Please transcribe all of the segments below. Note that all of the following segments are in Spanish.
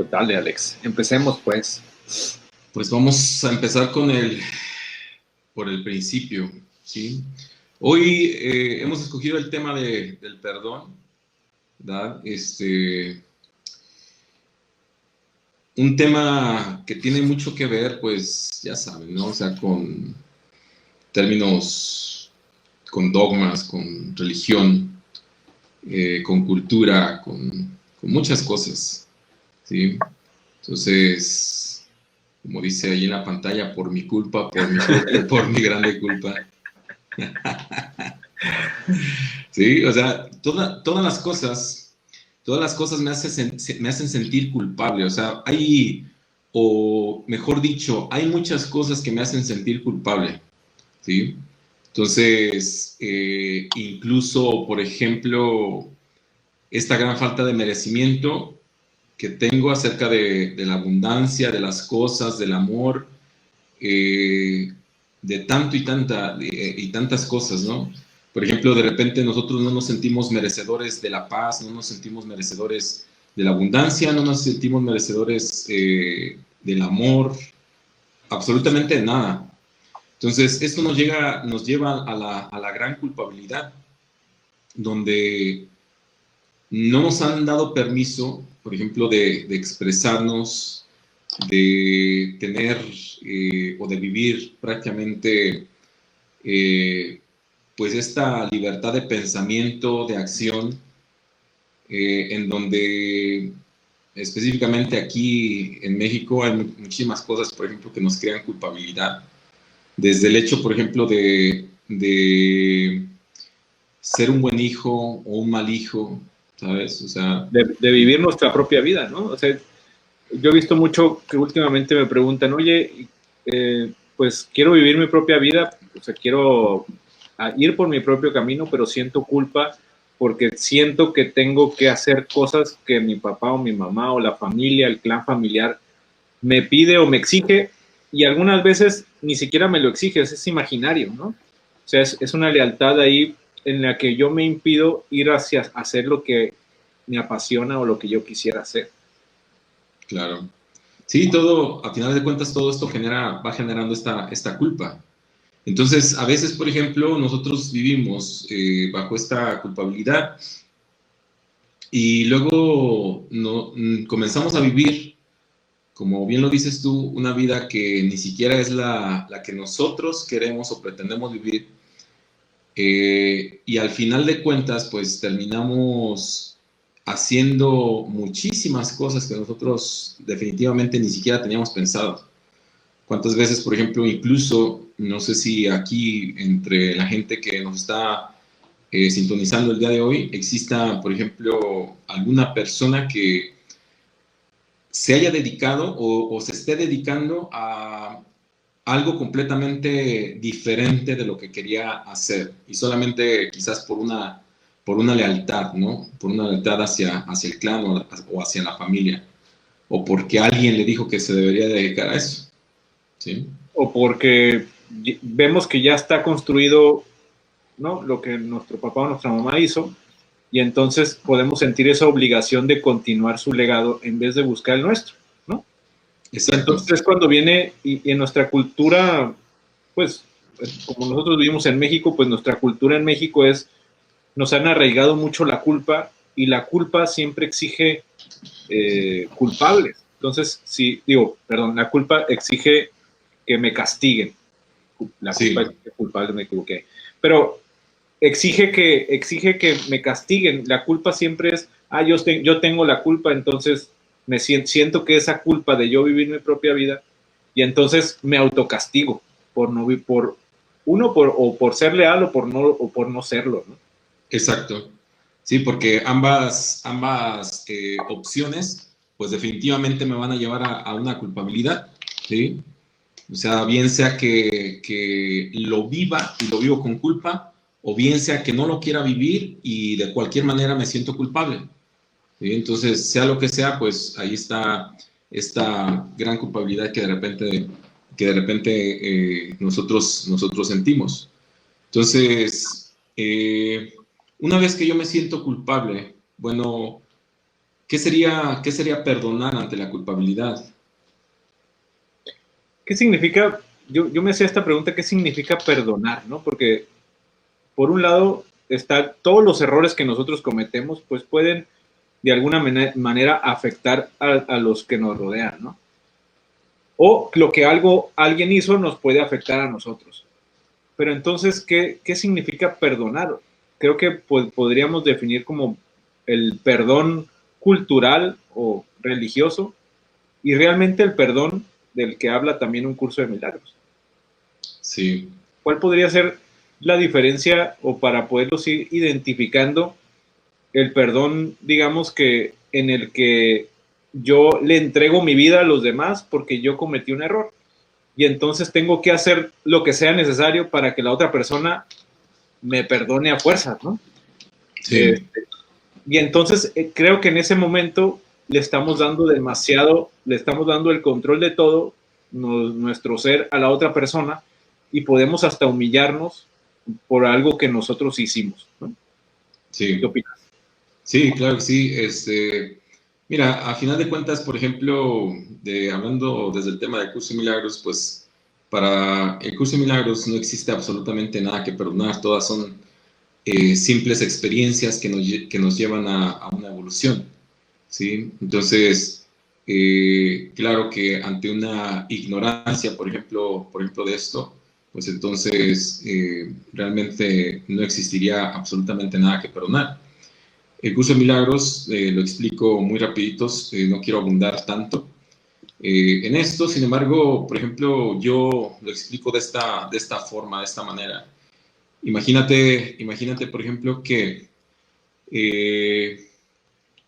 Pues dale, Alex. Empecemos, pues. Pues vamos a empezar por el principio, ¿sí? Hoy hemos escogido el tema del perdón, ¿verdad? Un tema que tiene mucho que ver, pues, ya saben, ¿no? O sea, con términos, con dogmas, con religión, con cultura, con muchas cosas, ¿sí? Entonces, como dice ahí en la pantalla, por mi culpa, por mi grande culpa. Sí, o sea, todas las cosas me hacen sentir culpable. O sea, o mejor dicho, hay muchas cosas que me hacen sentir culpable, ¿sí? Entonces, incluso, por ejemplo, esta gran falta de merecimiento que tengo acerca de la abundancia, de las cosas, del amor, de tanto y tantas cosas, ¿no? Por ejemplo, de repente nosotros no nos sentimos merecedores de la paz, no nos sentimos merecedores de la abundancia, no nos sentimos merecedores del amor, absolutamente nada. Entonces, esto nos lleva a la gran culpabilidad, donde no nos han dado permiso, por ejemplo, de expresarnos, de tener o de vivir prácticamente pues esta libertad de pensamiento, de acción, en donde específicamente aquí en México hay muchísimas cosas, por ejemplo, que nos crean culpabilidad. Desde el hecho, por ejemplo, de ser un buen hijo o un mal hijo, ¿sabes? O sea, de vivir nuestra propia vida, ¿no? O sea, yo he visto mucho que últimamente me preguntan, oye, pues quiero vivir mi propia vida, o sea, quiero ir por mi propio camino, pero siento culpa porque siento que tengo que hacer cosas que mi papá o mi mamá o la familia, el clan familiar me pide o me exige, y algunas veces ni siquiera me lo exige, es imaginario, ¿no? O sea, es una lealtad ahí en la que yo me impido ir hacia hacer lo que me apasiona o lo que yo quisiera hacer. claro. Sí, todo, a final de cuentas, todo esto va generando esta culpa. Entonces, a veces, por ejemplo, nosotros vivimos bajo esta culpabilidad y luego comenzamos a vivir, como bien lo dices tú, una vida que ni siquiera es la que nosotros queremos o pretendemos vivir. Y al final de cuentas, pues terminamos haciendo muchísimas cosas que nosotros definitivamente ni siquiera teníamos pensado. ¿Cuántas veces, por ejemplo, incluso, no sé si aquí entre la gente que nos está sintonizando el día de hoy, exista, por ejemplo, alguna persona que se haya dedicado o se esté dedicando a algo completamente diferente de lo que quería hacer y solamente quizás por una lealtad, ¿no? Por una lealtad hacia el clan o hacia la familia, o porque alguien le dijo que se debería dedicar a eso, ¿sí? O porque vemos que ya está construido, ¿no?, lo que nuestro papá o nuestra mamá hizo, y entonces podemos sentir esa obligación de continuar su legado en vez de buscar el nuestro, ¿no? Exacto. Entonces cuando viene, y en nuestra cultura, pues, como nosotros vivimos en México, pues nuestra cultura en México nos han arraigado mucho la culpa, y la culpa siempre exige culpables. Entonces, la culpa exige que me castiguen. La culpa Sí. es culpable, me equivoqué. Pero exige que me castiguen. La culpa siempre es, yo tengo la culpa, entonces me siento que esa culpa de yo vivir mi propia vida, y entonces me autocastigo por ser leal o por no serlo, ¿no? Exacto. Sí, porque ambas opciones, pues definitivamente me van a llevar a una culpabilidad, ¿sí? O sea, bien sea que lo viva y lo vivo con culpa, o bien sea que no lo quiera vivir y de cualquier manera me siento culpable, ¿sí? Entonces, sea lo que sea, pues ahí está esta gran culpabilidad que de repente nosotros sentimos. Entonces, una vez que yo me siento culpable, bueno, qué sería perdonar ante la culpabilidad? ¿Qué significa? Yo me hacía esta pregunta, ¿qué significa perdonar? ¿No? Porque por un lado, todos los errores que nosotros cometemos, pues pueden de alguna manera afectar a los que nos rodean, ¿no? O lo que alguien hizo nos puede afectar a nosotros. Pero entonces, ¿qué significa perdonar? Creo que podríamos definir como el perdón cultural o religioso y realmente el perdón del que habla también un curso de milagros. Sí. ¿Cuál podría ser la diferencia o para poderlos ir identificando el perdón, digamos que en el que yo le entrego mi vida a los demás porque yo cometí un error y entonces tengo que hacer lo que sea necesario para que la otra persona me perdone a fuerzas, ¿no? Sí. Y entonces creo que en ese momento le estamos dando el control de todo nuestro ser a la otra persona y podemos hasta humillarnos por algo que nosotros hicimos, ¿no? ¿Qué Sí. opinas? Sí, claro que sí. Mira, a final de cuentas, por ejemplo, hablando desde el tema del curso de milagros, pues para el curso de milagros no existe absolutamente nada que perdonar, todas son simples experiencias que nos llevan a una evolución, ¿sí? Entonces, claro que ante una ignorancia, por ejemplo de esto, pues entonces realmente no existiría absolutamente nada que perdonar. El curso de milagros lo explico muy rapidito, no quiero abundar tanto en esto. Sin embargo, por ejemplo, yo lo explico de esta forma, de esta manera. Imagínate, por ejemplo, que eh,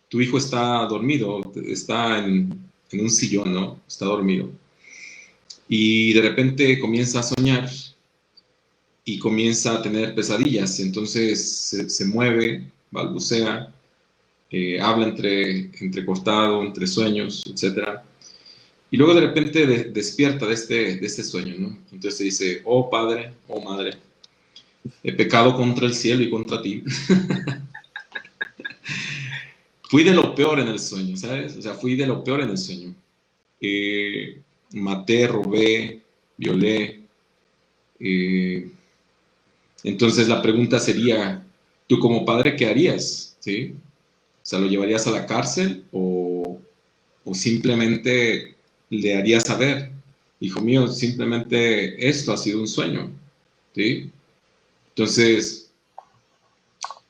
tu hijo está dormido, está en un sillón, ¿no? Está dormido. Y de repente comienza a soñar y comienza a tener pesadillas. Entonces se mueve, balbucea, habla entrecortado, entre sueños, etcétera. Y luego de repente despierta de este sueño, ¿no? Entonces dice, oh Padre, oh Madre, he pecado contra el cielo y contra ti. Fui de lo peor en el sueño, ¿sabes? O sea, fui de lo peor en el sueño. Maté, robé, violé. eh, entonces la pregunta sería, tú como padre, ¿qué harías? ¿Sí? O sea, ¿lo llevarías a la cárcel o simplemente le harías saber, hijo mío, simplemente esto ha sido un sueño? ¿Sí? Entonces,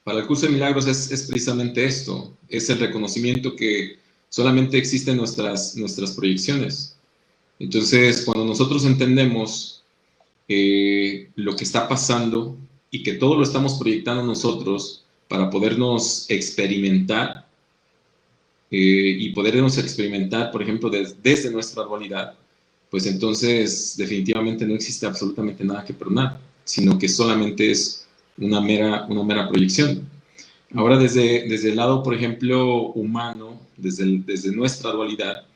para el curso de milagros es precisamente esto, es el reconocimiento que solamente existen nuestras proyecciones. Entonces, cuando nosotros entendemos lo que está pasando y que todo lo estamos proyectando nosotros para podernos experimentar y podernos experimentar, por ejemplo, desde nuestra dualidad, pues entonces definitivamente no existe absolutamente nada que perdonar, sino que solamente es una mera proyección. Ahora, desde el lado, por ejemplo, humano, desde nuestra dualidad,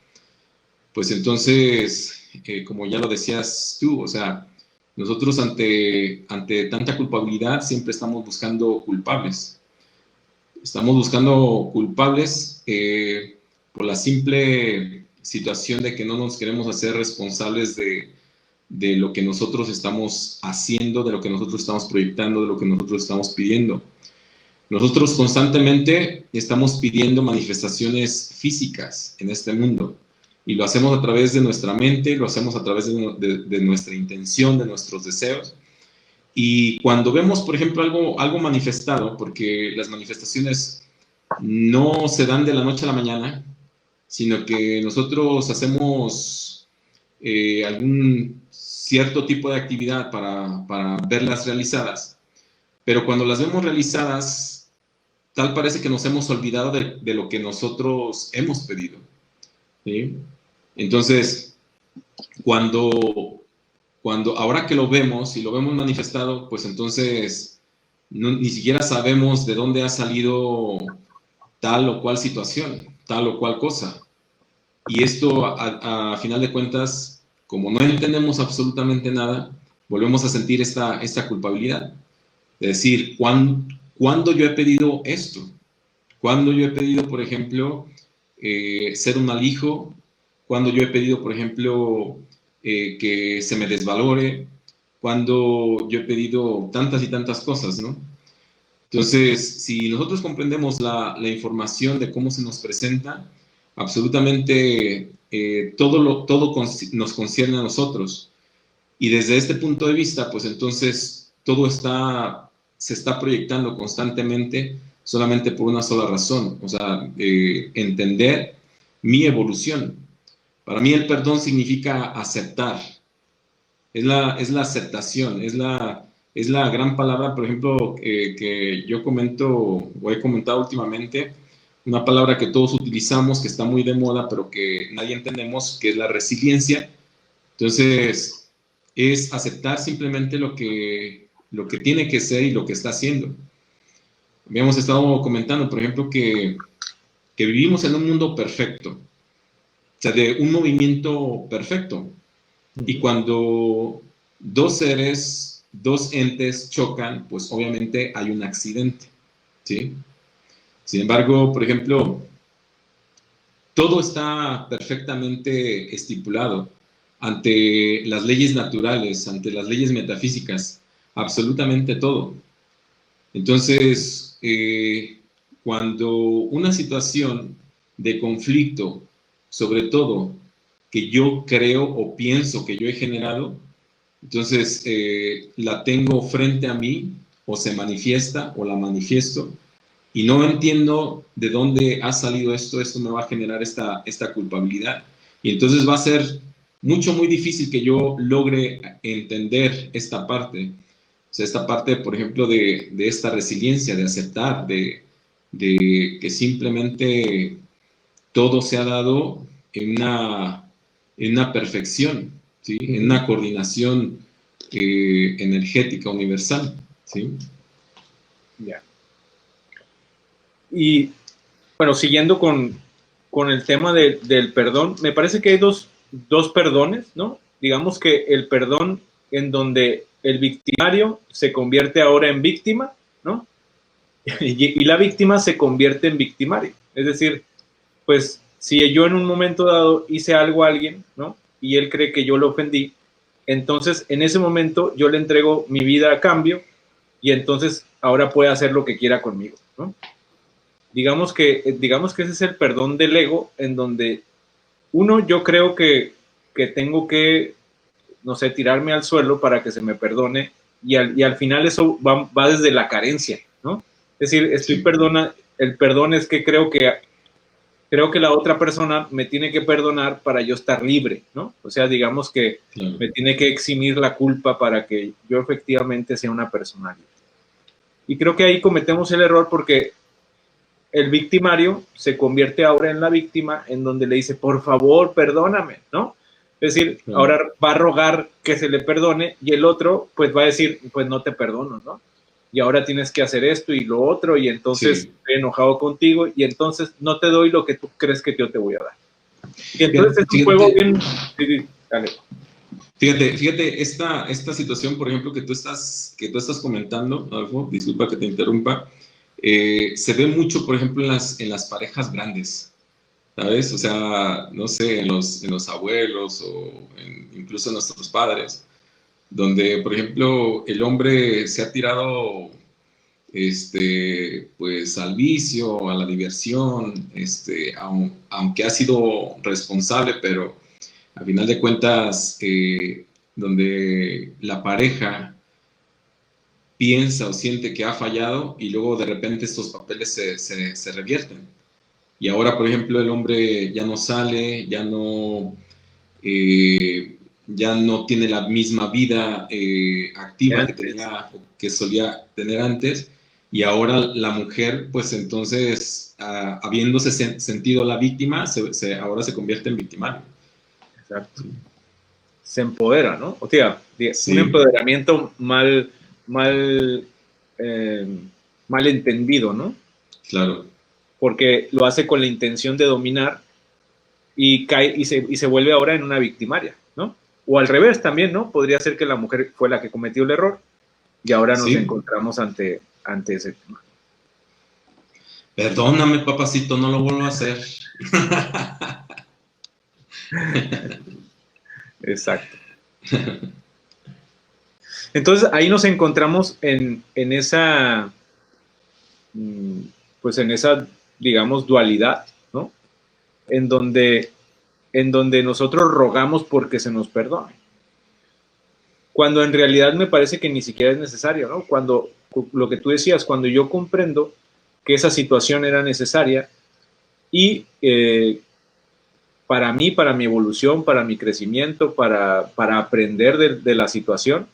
pues entonces, como ya lo decías tú, o sea, nosotros ante tanta culpabilidad siempre estamos buscando culpables. Estamos buscando culpables por la simple situación de que no nos queremos hacer responsables de lo que nosotros estamos haciendo, de lo que nosotros estamos proyectando, de lo que nosotros estamos pidiendo. Nosotros constantemente estamos pidiendo manifestaciones físicas en este mundo y lo hacemos a través de nuestra mente, lo hacemos a través de nuestra intención, de nuestros deseos. Y cuando vemos, por ejemplo, algo manifestado, porque las manifestaciones no se dan de la noche a la mañana, sino que nosotros hacemos algún cierto tipo de actividad para verlas realizadas, pero cuando las vemos realizadas, tal parece que nos hemos olvidado de lo que nosotros hemos pedido, ¿sí? Entonces, ahora que lo vemos y lo vemos manifestado, pues entonces ni siquiera sabemos de dónde ha salido tal o cual situación, tal o cual cosa. Y esto, a final de cuentas, como no entendemos absolutamente nada, volvemos a sentir esta culpabilidad. De decir, ¿cuándo yo he pedido esto? ¿Cuándo yo he pedido, por ejemplo, ser un mal hijo, cuando yo he pedido, por ejemplo, que se me desvalore, cuando yo he pedido tantas y tantas cosas, ¿no? Entonces, si nosotros comprendemos la información de cómo se nos presenta, absolutamente todo nos concierne a nosotros. Y desde este punto de vista, pues entonces todo se está proyectando constantemente solamente por una sola razón, o sea, entender mi evolución. Para mí el perdón significa aceptar, es la aceptación, es la gran palabra, por ejemplo, que yo comento o he comentado últimamente, una palabra que todos utilizamos, que está muy de moda, pero que nadie entendemos, que es la resiliencia. Entonces, es aceptar simplemente lo que tiene que ser y lo que está haciendo. Habíamos estado comentando, por ejemplo, que vivimos en un mundo perfecto, o sea, de un movimiento perfecto. Y cuando dos seres, dos entes chocan, pues obviamente hay un accidente, ¿sí? Sin embargo, por ejemplo, todo está perfectamente estipulado ante las leyes naturales, ante las leyes metafísicas, absolutamente todo. Entonces, cuando una situación de conflicto, sobre todo que yo creo o pienso que yo he generado, entonces la tengo frente a mí o se manifiesta o la manifiesto y no entiendo de dónde ha salido esto me va a generar esta culpabilidad. Y entonces va a ser muy difícil que yo logre entender esta parte. O sea, esta parte, por ejemplo, de esta resiliencia, de aceptar, de que simplemente todo se ha dado en una perfección, ¿sí? En una coordinación energética universal, ¿sí? Ya. Y bueno, siguiendo con el tema del perdón, me parece que hay dos perdones, ¿no? Digamos que el perdón en donde el victimario se convierte ahora en víctima, ¿no? Y la víctima se convierte en victimario. Es decir, pues si yo en un momento dado hice algo a alguien, ¿no? Y él cree que yo lo ofendí, entonces en ese momento yo le entrego mi vida a cambio y entonces ahora puede hacer lo que quiera conmigo, ¿no? Digamos que ese es el perdón del ego, en donde uno, yo creo que tengo que, no sé, tirarme al suelo para que se me perdone, y al final eso va desde la carencia, ¿no? Es decir, el perdón es que creo que la otra persona me tiene que perdonar para yo estar libre, ¿no? O sea, digamos que Claro. me tiene que eximir la culpa para que yo efectivamente sea una persona libre. Y creo que ahí cometemos el error porque el victimario se convierte ahora en la víctima, en donde le dice, por favor, perdóname, ¿no? Es decir, ahora va a rogar que se le perdone y el otro pues va a decir, pues no te perdono, ¿no? Y ahora tienes que hacer esto y lo otro y entonces estoy enojado contigo y entonces no te doy lo que tú crees que yo te voy a dar. Y entonces es un juego bien... Sí, dale. Fíjate esta situación, por ejemplo, que tú estás comentando, Adolfo, disculpa que te interrumpa, se ve mucho, por ejemplo, en las parejas grandes, ¿sabes? O sea, no sé, en los abuelos o incluso en nuestros padres, donde, por ejemplo, el hombre se ha tirado pues al vicio, a la diversión, aunque ha sido responsable, pero a final de cuentas, donde la pareja piensa o siente que ha fallado y luego de repente estos papeles se revierten. Y ahora, por ejemplo, el hombre ya no sale, ya no tiene la misma vida activa que solía tener antes, y ahora la mujer, pues entonces, habiéndose sentido la víctima, ahora se convierte en victimario. Exacto. Se empodera, ¿no? O sea, Sí. un empoderamiento mal entendido, ¿no? Claro. Porque lo hace con la intención de dominar y cae y se vuelve ahora en una victimaria, ¿no? O al revés también, ¿no? Podría ser que la mujer fue la que cometió el error y ahora nos encontramos ante ese tema. Perdóname, papacito, no lo vuelvo a hacer. Exacto. Entonces ahí nos encontramos en esa, pues en esa, digamos, dualidad, ¿no? En donde nosotros rogamos porque se nos perdone. Cuando en realidad me parece que ni siquiera es necesario, ¿no? Cuando, lo que tú decías, cuando yo comprendo que esa situación era necesaria y para mí, para mi evolución, para mi crecimiento, para aprender de la situación,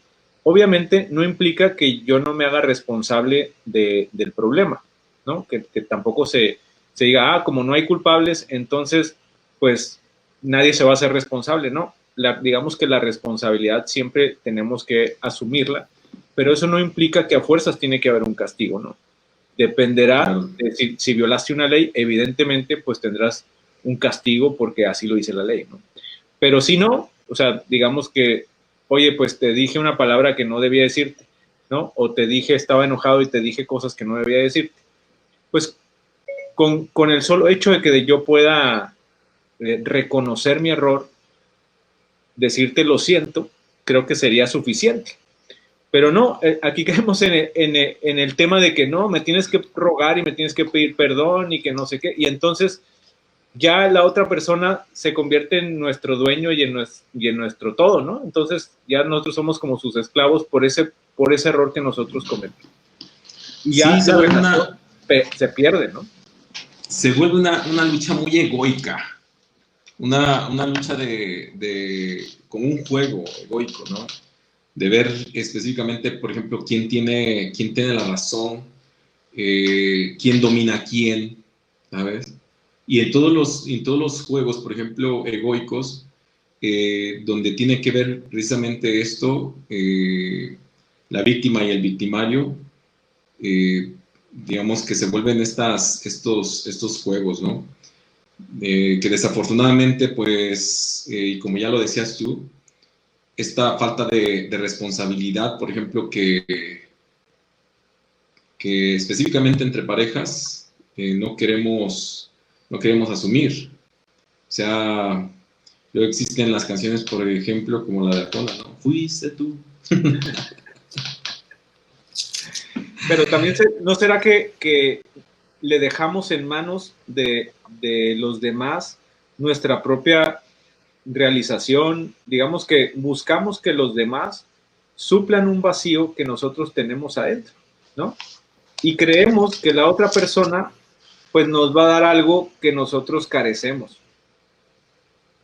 obviamente no implica que yo no me haga responsable del problema, ¿no? Que tampoco se diga, ah, como no hay culpables, entonces, pues, nadie se va a hacer responsable, ¿no? Digamos que la responsabilidad siempre tenemos que asumirla, pero eso no implica que a fuerzas tiene que haber un castigo, ¿no? Dependerá de si violaste una ley, evidentemente, pues tendrás un castigo porque así lo dice la ley, ¿no? Pero si no, o sea, digamos que, oye, pues te dije una palabra que no debía decirte, ¿no? O te dije, estaba enojado y te dije cosas que no debía decirte. Pues con el solo hecho de que yo pueda reconocer mi error, decirte lo siento, creo que sería suficiente. Pero no, aquí caemos en el tema de que no, me tienes que rogar y me tienes que pedir perdón y que no sé qué. Y entonces ya la otra persona se convierte en nuestro dueño y en nuestro todo, ¿no? Entonces ya nosotros somos como sus esclavos por ese error que nosotros cometimos. Y Sí, ya la relación se pierde, ¿no? Se vuelve una lucha muy egoica, una lucha como un juego egoico, ¿no? De ver específicamente, por ejemplo, quién tiene la razón, quién domina a quién, ¿sabes? Y en todos los juegos, por ejemplo, egoicos, donde tiene que ver precisamente esto, la víctima y el victimario, digamos que se vuelven estos juegos, ¿no? Que desafortunadamente, pues, y como ya lo decías tú, esta falta de responsabilidad, por ejemplo, que específicamente entre parejas no queremos asumir. O sea, luego existen las canciones, por ejemplo, como la de Arjona, ¿no? Fuiste tú. Pero también, ¿no será que le dejamos en manos de los demás nuestra propia realización? Digamos que buscamos que los demás suplan un vacío que nosotros tenemos adentro, ¿no? Y creemos que la otra persona pues nos va a dar algo que nosotros carecemos.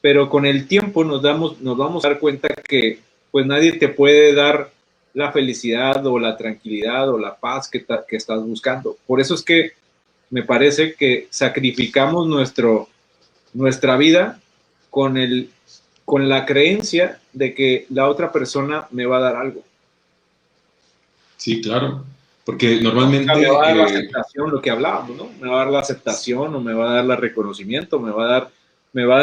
Pero con el tiempo nos vamos a dar cuenta que pues nadie te puede dar la felicidad o la tranquilidad o la paz que estás buscando. Por eso es que me parece que sacrificamos nuestra vida con la creencia de que la otra persona me va a dar algo. Sí, claro. Porque normalmente... O sea, me va a dar la aceptación, lo que hablábamos, ¿no? Me va a dar la aceptación o me va a dar el reconocimiento, me va a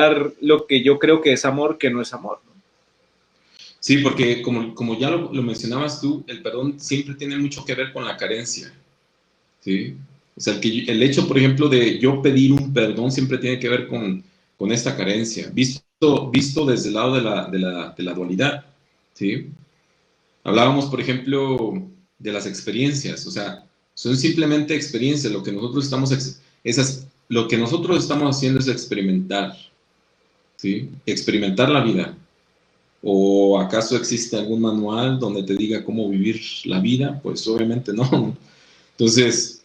dar lo que yo creo que es amor, que no es amor, ¿no? Sí, porque como ya lo mencionabas tú, el perdón siempre tiene mucho que ver con la carencia, ¿sí? O sea, el hecho, por ejemplo, de yo pedir un perdón siempre tiene que ver con esta carencia, visto desde el lado de la dualidad, ¿sí? Hablábamos, por ejemplo, de las experiencias, o sea, son simplemente experiencias, lo que nosotros estamos haciendo es experimentar, ¿sí? Experimentar la vida. ¿O acaso existe algún manual donde te diga cómo vivir la vida? Pues obviamente no. Entonces,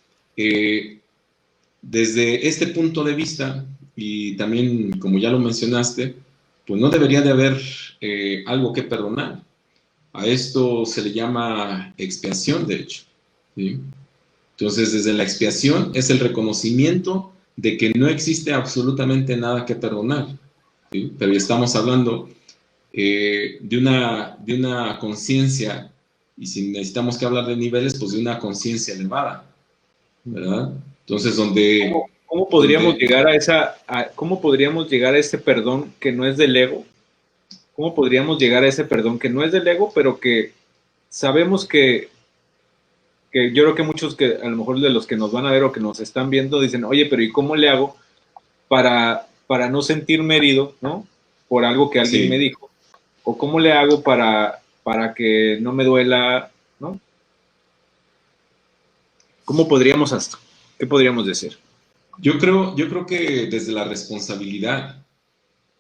desde este punto de vista, y también como ya lo mencionaste, pues no debería de haber algo que perdonar. A esto se le llama expiación, de hecho, ¿sí? Entonces, desde la expiación es el reconocimiento de que no existe absolutamente nada que perdonar, ¿sí? Pero ya estamos hablando de una conciencia, y si necesitamos que hablar de niveles, pues de una conciencia elevada, ¿verdad? Entonces, ¿Cómo podríamos llegar cómo podríamos llegar a ese perdón que no es del ego? ¿Cómo podríamos llegar a ese perdón que no es del ego, pero que sabemos que yo creo que muchos que a lo mejor de los que nos van a ver o que nos están viendo dicen, oye, pero ¿y cómo le hago para no sentirme herido, ¿no? Por algo que alguien Sí. me dijo. O cómo le hago para que no me duela, ¿no? ¿Cómo podríamos hasta? ¿Qué podríamos decir? Yo creo que desde la responsabilidad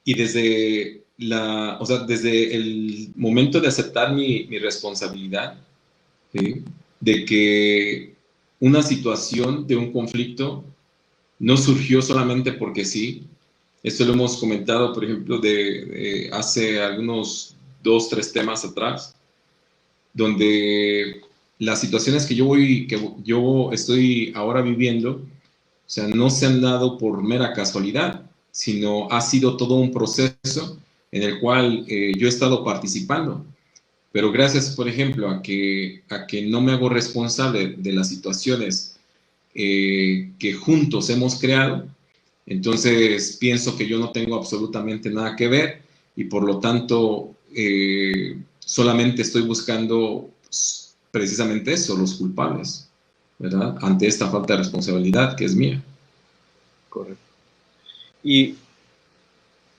y desde o sea, desde el momento de aceptar mi responsabilidad, ¿sí? De que una situación de un conflicto no surgió solamente porque sí. Esto lo hemos comentado, por ejemplo, de hace algunos 2, 3 temas atrás, donde las situaciones que yo estoy ahora viviendo, o sea, no se han dado por mera casualidad, sino ha sido todo un proceso en el cual yo he estado participando. Pero gracias, por ejemplo, a que no me hago responsable de las situaciones que juntos hemos creado, entonces pienso que yo no tengo absolutamente nada que ver y por lo tanto solamente estoy buscando pues, precisamente eso, los culpables, ¿verdad? Ante esta falta de responsabilidad que es mía. Correcto. Y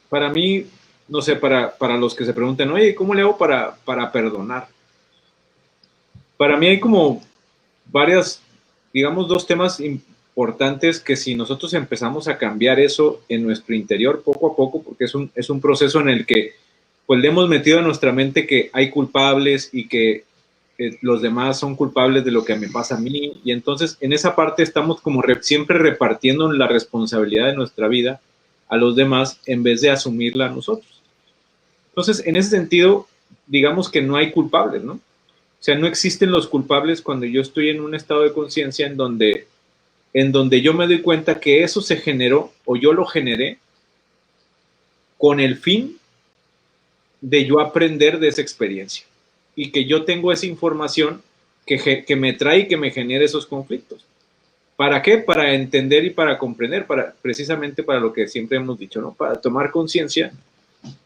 para mí, no sé, para los que se preguntan, oye, ¿cómo le hago para perdonar? Para mí hay como varias, digamos, dos temas importantes que si nosotros empezamos a cambiar eso en nuestro interior poco a poco, porque es un proceso en el que pues le hemos metido a nuestra mente que hay culpables y que los demás son culpables de lo que me pasa a mí, y entonces en esa parte estamos como siempre repartiendo la responsabilidad de nuestra vida a los demás en vez de asumirla a nosotros. Entonces, en ese sentido, digamos que no hay culpables, ¿no? O sea, no existen los culpables cuando yo estoy en un estado de conciencia en donde yo me doy cuenta que eso se generó o yo lo generé con el fin de yo aprender de esa experiencia y que yo tengo esa información que me trae y que me genere esos conflictos. ¿Para qué? Para entender y para comprender, precisamente para lo que siempre hemos dicho, ¿no? Para tomar conciencia,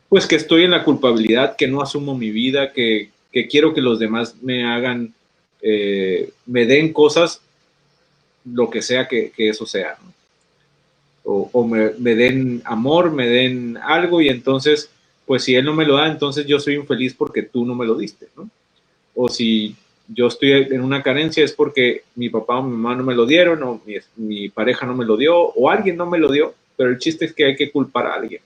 pues que estoy en la culpabilidad, que no asumo mi vida, que quiero que los demás me hagan, me den cosas, lo que sea que eso sea, ¿no? O me den amor, me den algo y entonces, pues si él no me lo da, entonces yo soy infeliz porque tú no me lo diste, ¿no? O si yo estoy en una carencia es porque mi papá o mi mamá no me lo dieron, o mi pareja no me lo dio, o alguien no me lo dio, pero el chiste es que hay que culpar a alguien.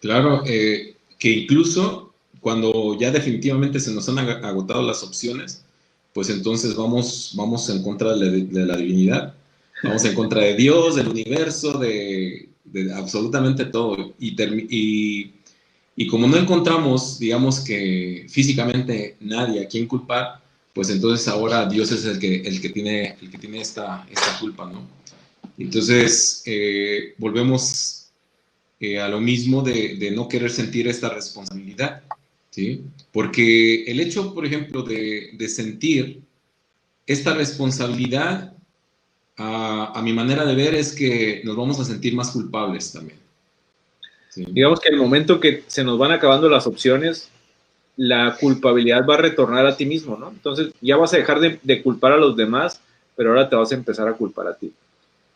Claro, que incluso cuando ya definitivamente se nos han agotado las opciones, pues entonces vamos en contra de la divinidad, vamos en contra de Dios, del universo, de absolutamente todo. Y como no encontramos, digamos que físicamente nadie a quien culpar, pues entonces ahora Dios es el que tiene esta culpa, ¿no? Entonces, volvemos a lo mismo de no querer sentir esta responsabilidad, ¿sí? Porque el hecho, por ejemplo, de sentir esta responsabilidad, a mi manera de ver, es que nos vamos a sentir más culpables también. ¿Sí? Digamos que en el momento que se nos van acabando las opciones, la culpabilidad va a retornar a ti mismo, ¿no? Entonces ya vas a dejar de culpar a los demás, pero ahora te vas a empezar a culpar a ti.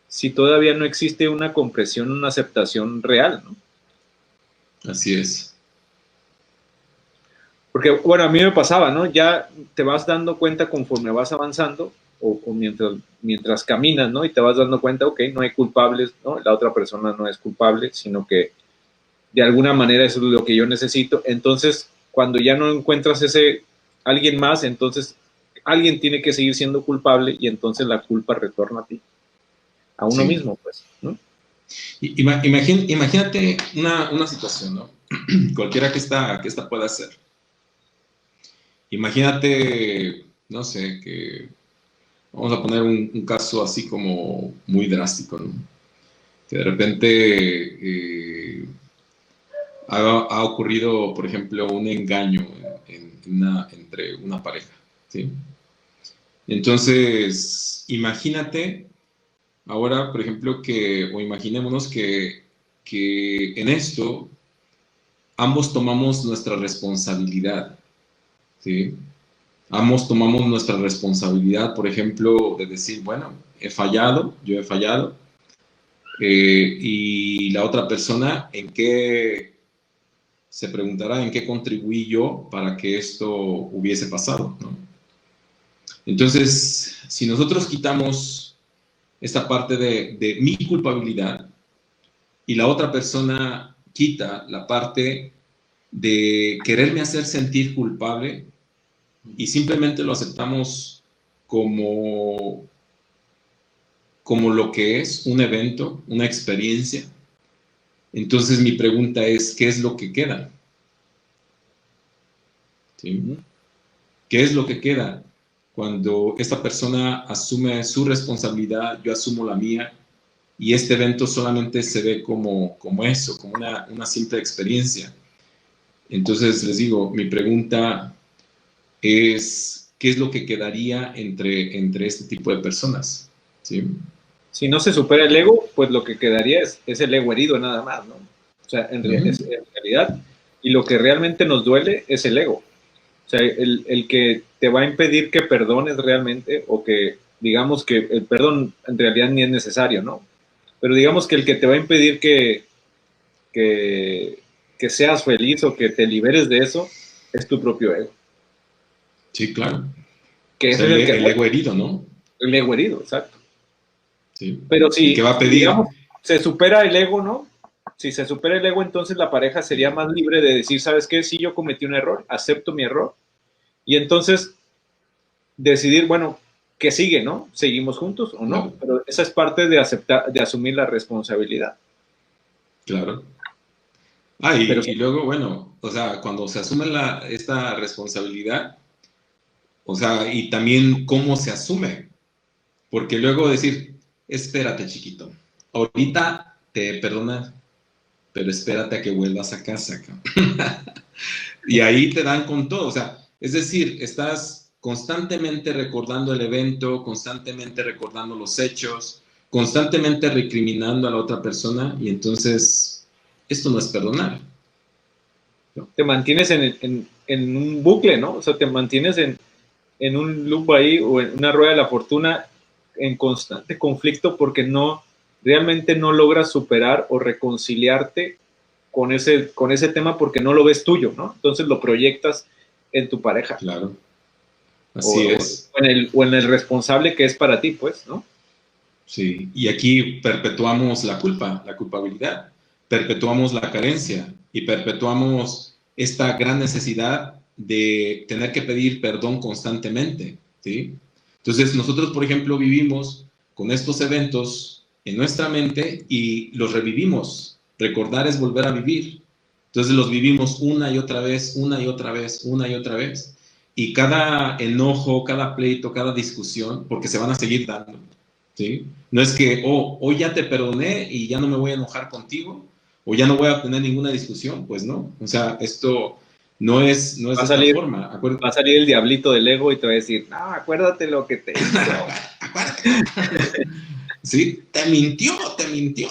Si todavía no existe una comprensión, una aceptación real, ¿no? Así es. Porque, bueno, a mí me pasaba, ¿no? Ya te vas dando cuenta conforme vas avanzando o mientras caminas, ¿no? Y te vas dando cuenta, ok, no hay culpables, ¿no? La otra persona no es culpable, sino que de alguna manera eso es lo que yo necesito. Entonces, cuando ya no encuentras ese alguien más, entonces alguien tiene que seguir siendo culpable y entonces la culpa retorna a ti, a uno Sí. mismo, pues, ¿no? Imagínate una situación, ¿no? Cualquiera que esta pueda ser. Imagínate, no sé, que vamos a poner un caso así como muy drástico, ¿no? Que de repente ha ocurrido, por ejemplo, un engaño entre una pareja, ¿sí? Entonces, imagínate ahora, por ejemplo, o imaginémonos que en esto ambos tomamos nuestra responsabilidad, ¿sí? Ambos tomamos nuestra responsabilidad, por ejemplo, de decir, bueno, yo he fallado, y la otra persona se preguntará en qué contribuí yo para que esto hubiese pasado, ¿no? Entonces, si nosotros quitamos esta parte de mi culpabilidad y la otra persona quita la parte de quererme hacer sentir culpable y simplemente lo aceptamos como lo que es un evento, una experiencia, entonces mi pregunta es, ¿qué es lo que queda? ¿Sí? ¿Qué es lo que queda cuando esta persona asume su responsabilidad, yo asumo la mía, y este evento solamente se ve como eso, como una simple experiencia? Entonces les digo, mi pregunta es, ¿qué es lo que quedaría entre este tipo de personas? ¿Sí? Si no se supera el ego, pues lo que quedaría es el ego herido nada más, ¿no? O sea, en realidad, y lo que realmente nos duele es el ego. O sea, el que te va a impedir que perdones realmente, o que digamos que el perdón en realidad ni es necesario, ¿no? Pero digamos que el que te va a impedir que seas feliz o que te liberes de eso es tu propio ego. Sí, claro. Que O ese sea, es el que el ego herido, ¿no? el ego herido, exacto. Sí. Pero El que va a pedir. digamos, se supera el ego, ¿no? Si se supera el ego, entonces la pareja sería más libre de decir, ¿sabes qué? Sí, yo cometí un error, acepto mi error. Y entonces decidir, bueno, ¿qué sigue, no? ¿Seguimos juntos o no? Claro. Pero esa es parte de aceptar, de asumir la responsabilidad. Claro. Pero Y luego, bueno, o sea, cuando se asume esta responsabilidad, o sea, y también cómo se asume, porque luego decir, espérate, chiquito, ahorita te perdonas, pero espérate a que vuelvas a casa, cabrón. Y ahí te dan con todo, o sea, es decir, estás constantemente recordando el evento, constantemente recordando los hechos, constantemente recriminando a la otra persona, y entonces esto no es perdonar. te mantienes en un bucle, ¿no? O sea, te mantienes en un loop ahí o en una rueda de la fortuna en constante conflicto porque realmente no logras superar o reconciliarte con ese tema porque no lo ves tuyo, ¿no? Entonces lo proyectas en tu pareja. Claro, O, así o, es. o en el responsable que es para ti, pues, ¿no? Sí, y aquí perpetuamos la culpa, la culpabilidad, perpetuamos la carencia y perpetuamos esta gran necesidad de tener que pedir perdón constantemente, ¿sí? Entonces, nosotros, por ejemplo, vivimos con estos eventos en nuestra mente y los revivimos. Recordar es volver a vivir. Entonces, los vivimos una y otra vez, una y otra vez, una y otra vez. Y cada enojo, cada pleito, cada discusión, porque se van a seguir dando, ¿sí? No es que, hoy ya te perdoné y ya no me voy a enojar contigo, o ya no voy a tener ninguna discusión, pues no. O sea, esto no es Va a de esta salir, forma. va a salir el diablito del ego y te va a decir, no, acuérdate lo que te hizo. Acuérdate. Sí, te mintió, te mintió.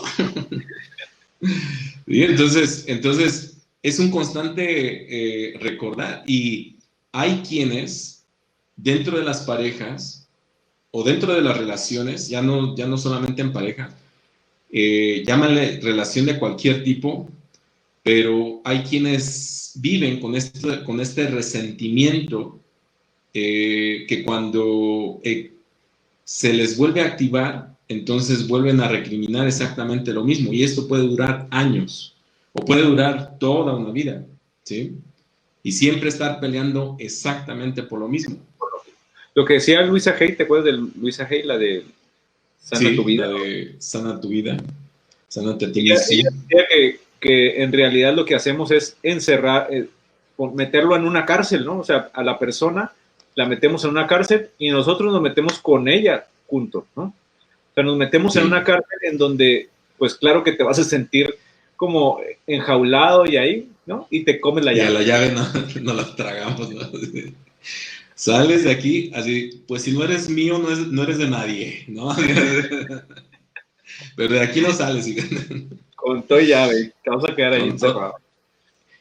¿Sí? Entonces, es un constante recordar. Y hay quienes, dentro de las parejas, o dentro de las relaciones, ya no solamente en pareja, llámale relación de cualquier tipo, pero hay quienes viven con este resentimiento que cuando se les vuelve a activar, entonces vuelven a recriminar exactamente lo mismo. Y esto puede durar años o puede durar toda una vida, ¿sí? Y siempre estar peleando exactamente por lo mismo. Lo que decía Luisa Hay, ¿te acuerdas de Luisa Hay, la de Sana tu Sí, vida? la de sana tu vida, sánate a ti Ella, mismo, sí. ella decía que en realidad lo que hacemos es encerrar, meterlo en una cárcel, ¿no? O sea, a la persona la metemos en una cárcel y nosotros nos metemos con ella juntos, ¿no? O sea, nos metemos en una Sí. cárcel en donde, pues claro que te vas a sentir como enjaulado y ahí, ¿no? Y te comes la Y a llave. la llave no, no la tragamos, ¿no? Sales de aquí, así, pues si no eres mío, no eres de nadie, ¿no? Pero de aquí no sales. Con todo y llave, te vas a quedar ahí encerrado.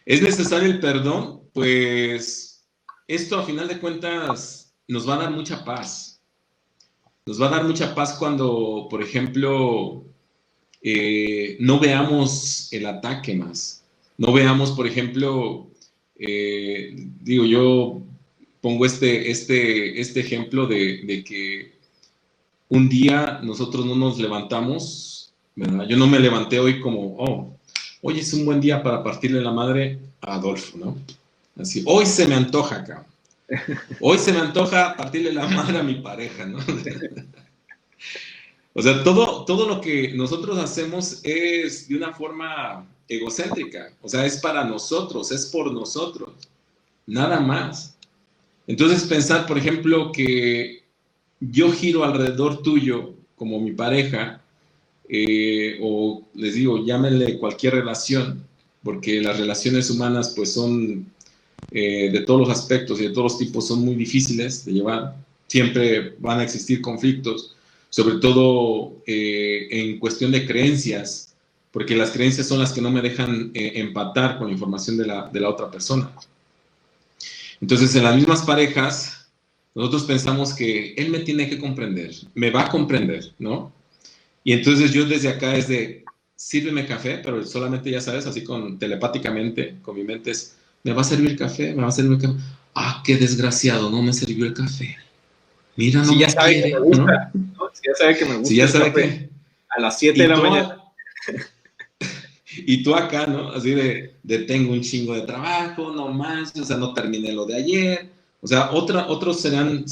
¿Es necesario el perdón? Pues esto a final de cuentas nos va a dar mucha paz. Nos va a dar mucha paz cuando, por ejemplo, no veamos el ataque más. No veamos, por ejemplo, digo, yo pongo este ejemplo de que un día nosotros no nos levantamos, ¿verdad? Yo no me levanté hoy como, hoy es un buen día para partirle la madre a Adolfo, ¿no? Así, hoy se me antoja acá. Hoy se me antoja partirle la madre a mi pareja, ¿no? O sea, todo lo que nosotros hacemos es de una forma egocéntrica. O sea, es para nosotros, es por nosotros. Nada más. Entonces, pensar, por ejemplo, que yo giro alrededor tuyo como mi pareja, o les digo, llámenle cualquier relación, porque las relaciones humanas pues son de todos los aspectos y de todos los tipos son muy difíciles de llevar. Siempre van a existir conflictos, sobre todo en cuestión de creencias, porque las creencias son las que no me dejan empatar con la información de la otra persona. Entonces, en las mismas parejas, nosotros pensamos que él me tiene que comprender, me va a comprender, ¿no? Y entonces yo desde acá es de, sírveme café, pero solamente, ya sabes, así telepáticamente, con mi mente es, ¿me va a servir café? ¿Me va a servir café? Ah, qué desgraciado, no me sirvió el café. Mira, no si me ya sabe quiere, que me gusta, ¿no? ¿no? Si ya sabe que me gusta Si ya el sabe café que... a las 7 de la mañana. Y tú acá, ¿no? Así de tengo un chingo de trabajo, no más, o sea, no terminé lo de ayer. O sea, otros serán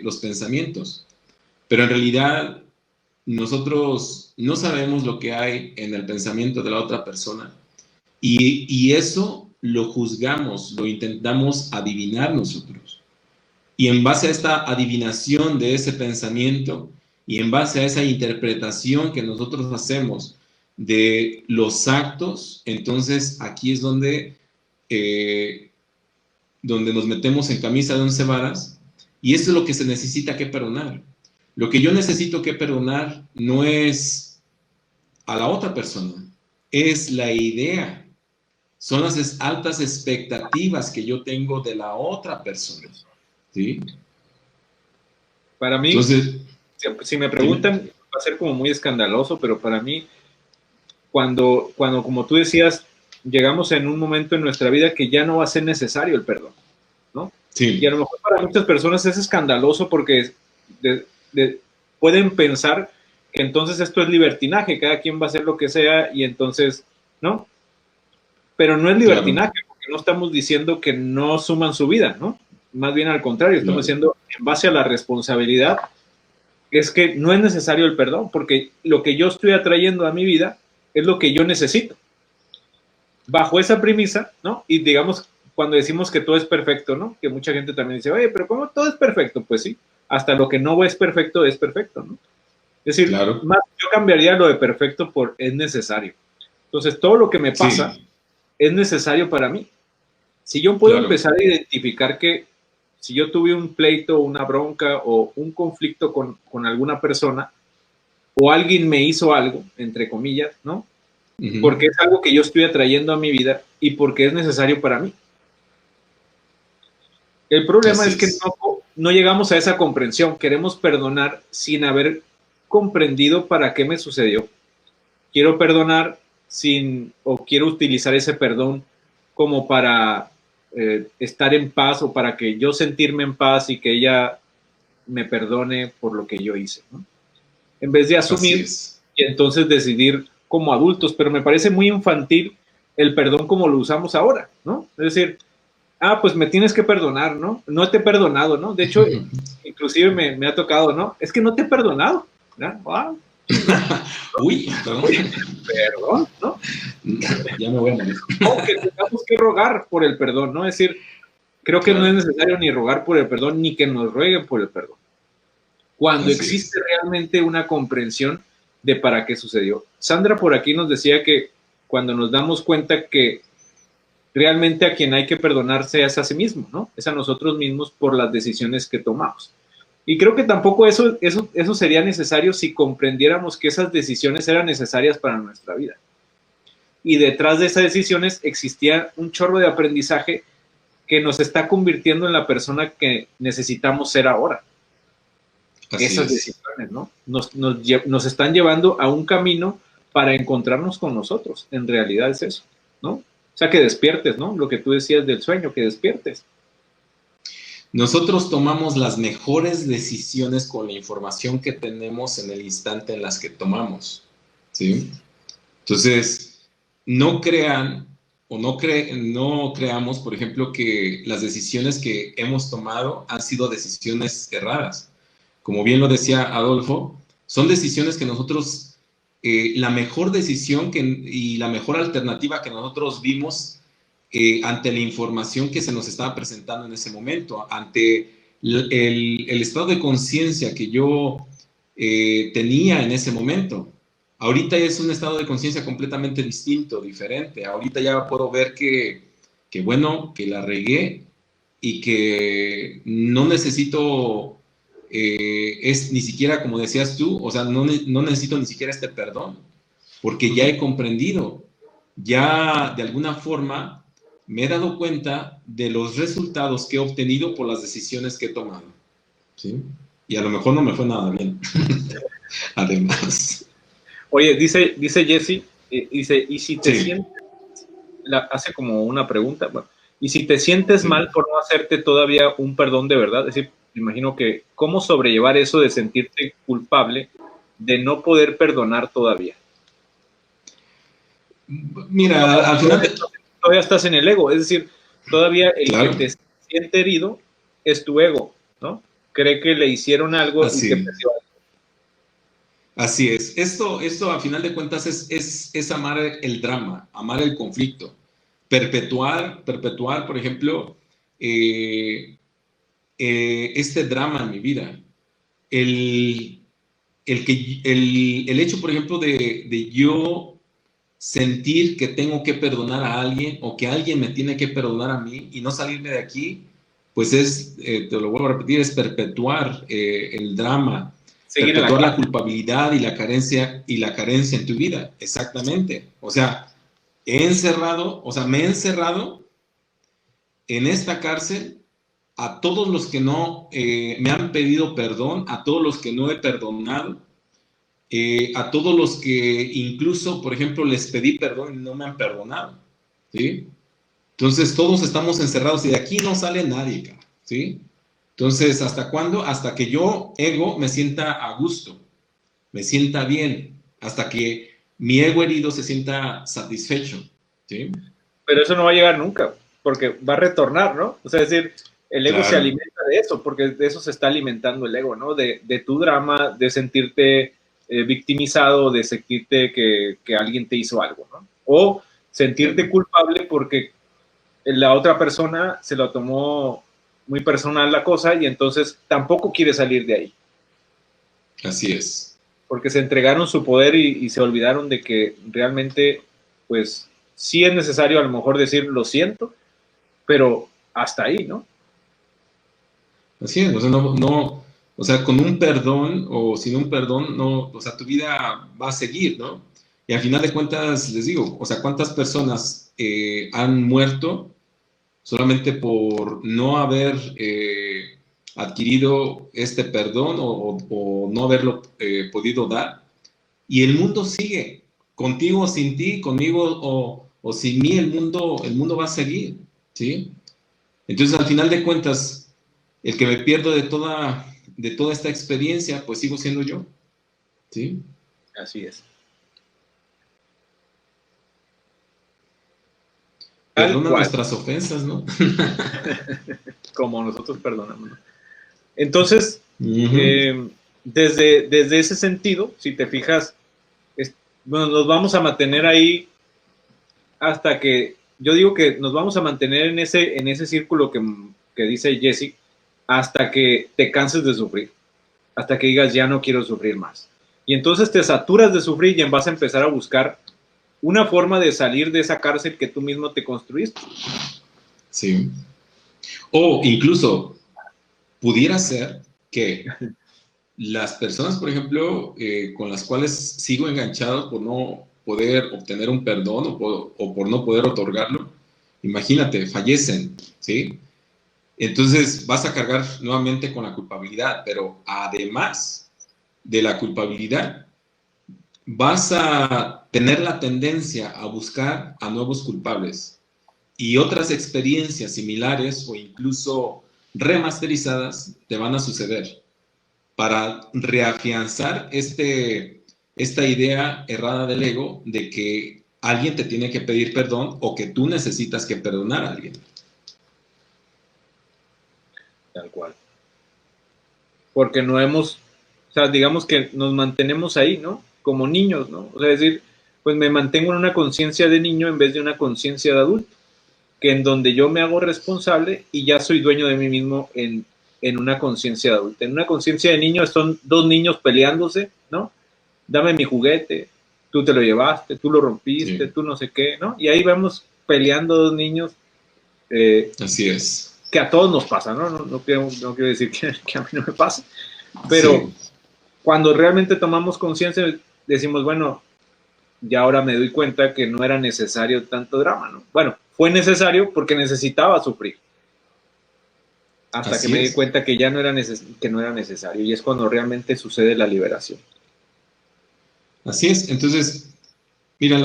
los pensamientos. Pero en realidad nosotros no sabemos lo que hay en el pensamiento de la otra persona. Y eso lo juzgamos, lo intentamos adivinar nosotros. Y en base a esta adivinación de ese pensamiento y en base a esa interpretación que nosotros hacemos de los actos, entonces aquí es donde nos metemos en camisa de 11 varas, y eso es lo que se necesita que perdonar. Lo que yo necesito que perdonar no es a la otra persona, es la idea, son las altas expectativas que yo tengo de la otra persona, ¿sí? Para mí, entonces, si me preguntan, va a ser como muy escandaloso, pero para mí, cuando como tú decías, llegamos en un momento en nuestra vida que ya no va a ser necesario el perdón, ¿no? sí. Y a lo mejor para muchas personas es escandaloso porque pueden pensar que entonces esto es libertinaje, cada quien va a hacer lo que sea y entonces, ¿no? Pero no es libertinaje, claro, porque no estamos diciendo que no suman su vida, ¿no? Más bien al contrario, estamos diciendo, en base a la responsabilidad, es que no es necesario el perdón, porque lo que yo estoy atrayendo a mi vida es lo que yo necesito. Bajo esa premisa, ¿no? Y digamos, cuando decimos que todo es perfecto, ¿no? Que mucha gente también dice, oye, pero ¿cómo todo es perfecto? Pues sí, hasta lo que no es perfecto, ¿no? Es decir, claro, más, yo cambiaría lo de perfecto por es necesario. Entonces, todo lo que me pasa es necesario para mí. Si yo puedo empezar a identificar que si yo tuve un pleito, una bronca o un conflicto con alguna persona o alguien me hizo algo, entre comillas, ¿no? Porque es algo que yo estoy atrayendo a mi vida y porque es necesario para mí. El problema es que no llegamos a esa comprensión. Queremos perdonar sin haber comprendido para qué me sucedió. Quiero perdonar o quiero utilizar ese perdón como para estar en paz o para que yo sentirme en paz y que ella me perdone por lo que yo hice, ¿no? En vez de asumir y entonces decidir como adultos, pero me parece muy infantil el perdón como lo usamos ahora, ¿no? Es decir, pues me tienes que perdonar, ¿no? No te he perdonado, ¿no? De hecho, inclusive me ha tocado, ¿no? Es que no te he perdonado, ¿no? Wow. Uy, perdón, ¿no? Ya me voy a morir. Aunque tengamos que rogar por el perdón, ¿no? Es decir, creo que no es necesario ni rogar por el perdón, ni que nos rueguen por el perdón. Cuando existe realmente una comprensión de para qué sucedió. Sandra por aquí nos decía que cuando nos damos cuenta que realmente a quien hay que perdonarse es a sí mismo, ¿no? Es a nosotros mismos por las decisiones que tomamos. Y creo que tampoco eso sería necesario si comprendiéramos que esas decisiones eran necesarias para nuestra vida. Y detrás de esas decisiones existía un chorro de aprendizaje que nos está convirtiendo en la persona que necesitamos ser ahora. Así esas es. decisiones, ¿no? Nos están llevando a un camino para encontrarnos con nosotros. En realidad es eso, ¿no? O sea, que despiertes, ¿no? Lo que tú decías del sueño, que despiertes. Nosotros tomamos las mejores decisiones con la información que tenemos en el instante en las que tomamos, ¿sí? Entonces, no crean o no creamos, por ejemplo, que las decisiones que hemos tomado han sido decisiones erradas. Como bien lo decía Adolfo, son decisiones que nosotros, la mejor decisión y la mejor alternativa que nosotros vimos ante la información que se nos estaba presentando en ese momento, ante el estado de conciencia que yo tenía en ese momento. Ahorita es un estado de conciencia completamente distinto, diferente. Ahorita ya puedo ver que bueno, que la regué y que no necesito, es ni siquiera como decías tú, o sea, no necesito ni siquiera este perdón, porque ya he comprendido, ya de alguna forma me he dado cuenta de los resultados que he obtenido por las decisiones que he tomado, ¿sí? Y a lo mejor no me fue nada bien, además. Oye, dice Jesse, dice, y si te Sí. sientes, hace como una pregunta, bueno, y si te sientes Sí. mal por no hacerte todavía un perdón de verdad, es decir, me imagino que, ¿cómo sobrellevar eso de sentirte culpable de no poder perdonar todavía? Mira, al final, Todavía estás en el ego, es decir, todavía el que claro, te siente herido es tu ego, ¿no? Cree que le hicieron algo y que así, perdió algo. así es. Esto a final de cuentas es amar el drama, amar el conflicto, perpetuar, por ejemplo, este drama en mi vida. El hecho, por ejemplo, de yo sentir que tengo que perdonar a alguien o que alguien me tiene que perdonar a mí y no salirme de aquí, pues te lo vuelvo a repetir, es perpetuar el drama, Seguir en la perpetuar la cárcel. culpabilidad y la carencia en tu vida. Exactamente. O sea, me he encerrado en esta cárcel a todos los que no me han pedido perdón, a todos los que no he perdonado, a todos los que incluso, por ejemplo, les pedí perdón y no me han perdonado, ¿sí? Entonces todos estamos encerrados y de aquí no sale nadie, ¿sí? Entonces, ¿hasta cuándo? Hasta que yo, ego, me sienta a gusto, me sienta bien, hasta que mi ego herido se sienta satisfecho, ¿sí? Pero eso no va a llegar nunca, porque va a retornar, ¿no? O sea, es decir, el ego se Claro. alimenta de eso, porque de eso se está alimentando el ego, ¿no? De tu drama, de sentirte victimizado, de sentirte que alguien te hizo algo, ¿no? O sentirte Claro. culpable porque la otra persona se lo tomó muy personal la cosa y entonces tampoco quiere salir de ahí. Así es. Porque se entregaron su poder y se olvidaron de que realmente, pues, sí es necesario a lo mejor decir lo siento, pero hasta ahí, ¿no? Así es, o sea, o sea, con un perdón o sin un perdón, no, o sea, tu vida va a seguir, ¿no? Y al final de cuentas, les digo, o sea, ¿cuántas personas han muerto solamente por no haber adquirido este perdón o no haberlo podido dar? Y el mundo sigue, contigo o sin ti, conmigo o sin mí, el mundo va a seguir, ¿sí? Entonces, al final de cuentas, el que me pierdo de toda esta experiencia, pues sigo siendo yo, ¿sí? Así es. Tal Perdona cual, nuestras ofensas, ¿no? como nosotros perdonamos. ¿No? Entonces, Ujú. desde ese sentido, si te fijas, bueno, nos vamos a mantener ahí hasta que, yo digo que nos vamos a mantener en ese círculo que dice Jesse, hasta que te canses de sufrir, hasta que digas, ya no quiero sufrir más. Y entonces te saturas de sufrir y vas a empezar a buscar una forma de salir de esa cárcel que tú mismo te construiste. Sí. O incluso pudiera ser que las personas, por ejemplo, con las cuales sigo enganchado por no poder obtener un perdón o por no poder otorgarlo, imagínate, fallecen, ¿sí? Entonces vas a cargar nuevamente con la culpabilidad, pero además de la culpabilidad, vas a tener la tendencia a buscar a nuevos culpables y otras experiencias similares o incluso remasterizadas te van a suceder para reafianzar esta idea errada del ego de que alguien te tiene que pedir perdón o que tú necesitas que perdonar a alguien. Tal cual. Porque no hemos, o sea, digamos que nos mantenemos ahí, ¿no? Como niños, ¿no? O sea, es decir, pues me mantengo en una conciencia de niño en vez de una conciencia de adulto, que en donde yo me hago responsable y ya soy dueño de mí mismo en una conciencia de adulto. En una conciencia de niño son dos niños peleándose, ¿no? Dame mi juguete, tú te lo llevaste, tú lo rompiste, sí, tú no sé qué, ¿no? Y ahí vamos peleando dos niños. Así es. Que a todos nos pasa, ¿no? No quiero decir que a mí no me pasa, pero sí, cuando realmente tomamos conciencia, decimos, bueno, ya ahora me doy cuenta que no era necesario tanto drama, ¿no? Bueno, fue necesario porque necesitaba sufrir. Hasta así que me di cuenta que ya no era, necesario, y es cuando realmente sucede la liberación. Así es. Entonces, mira,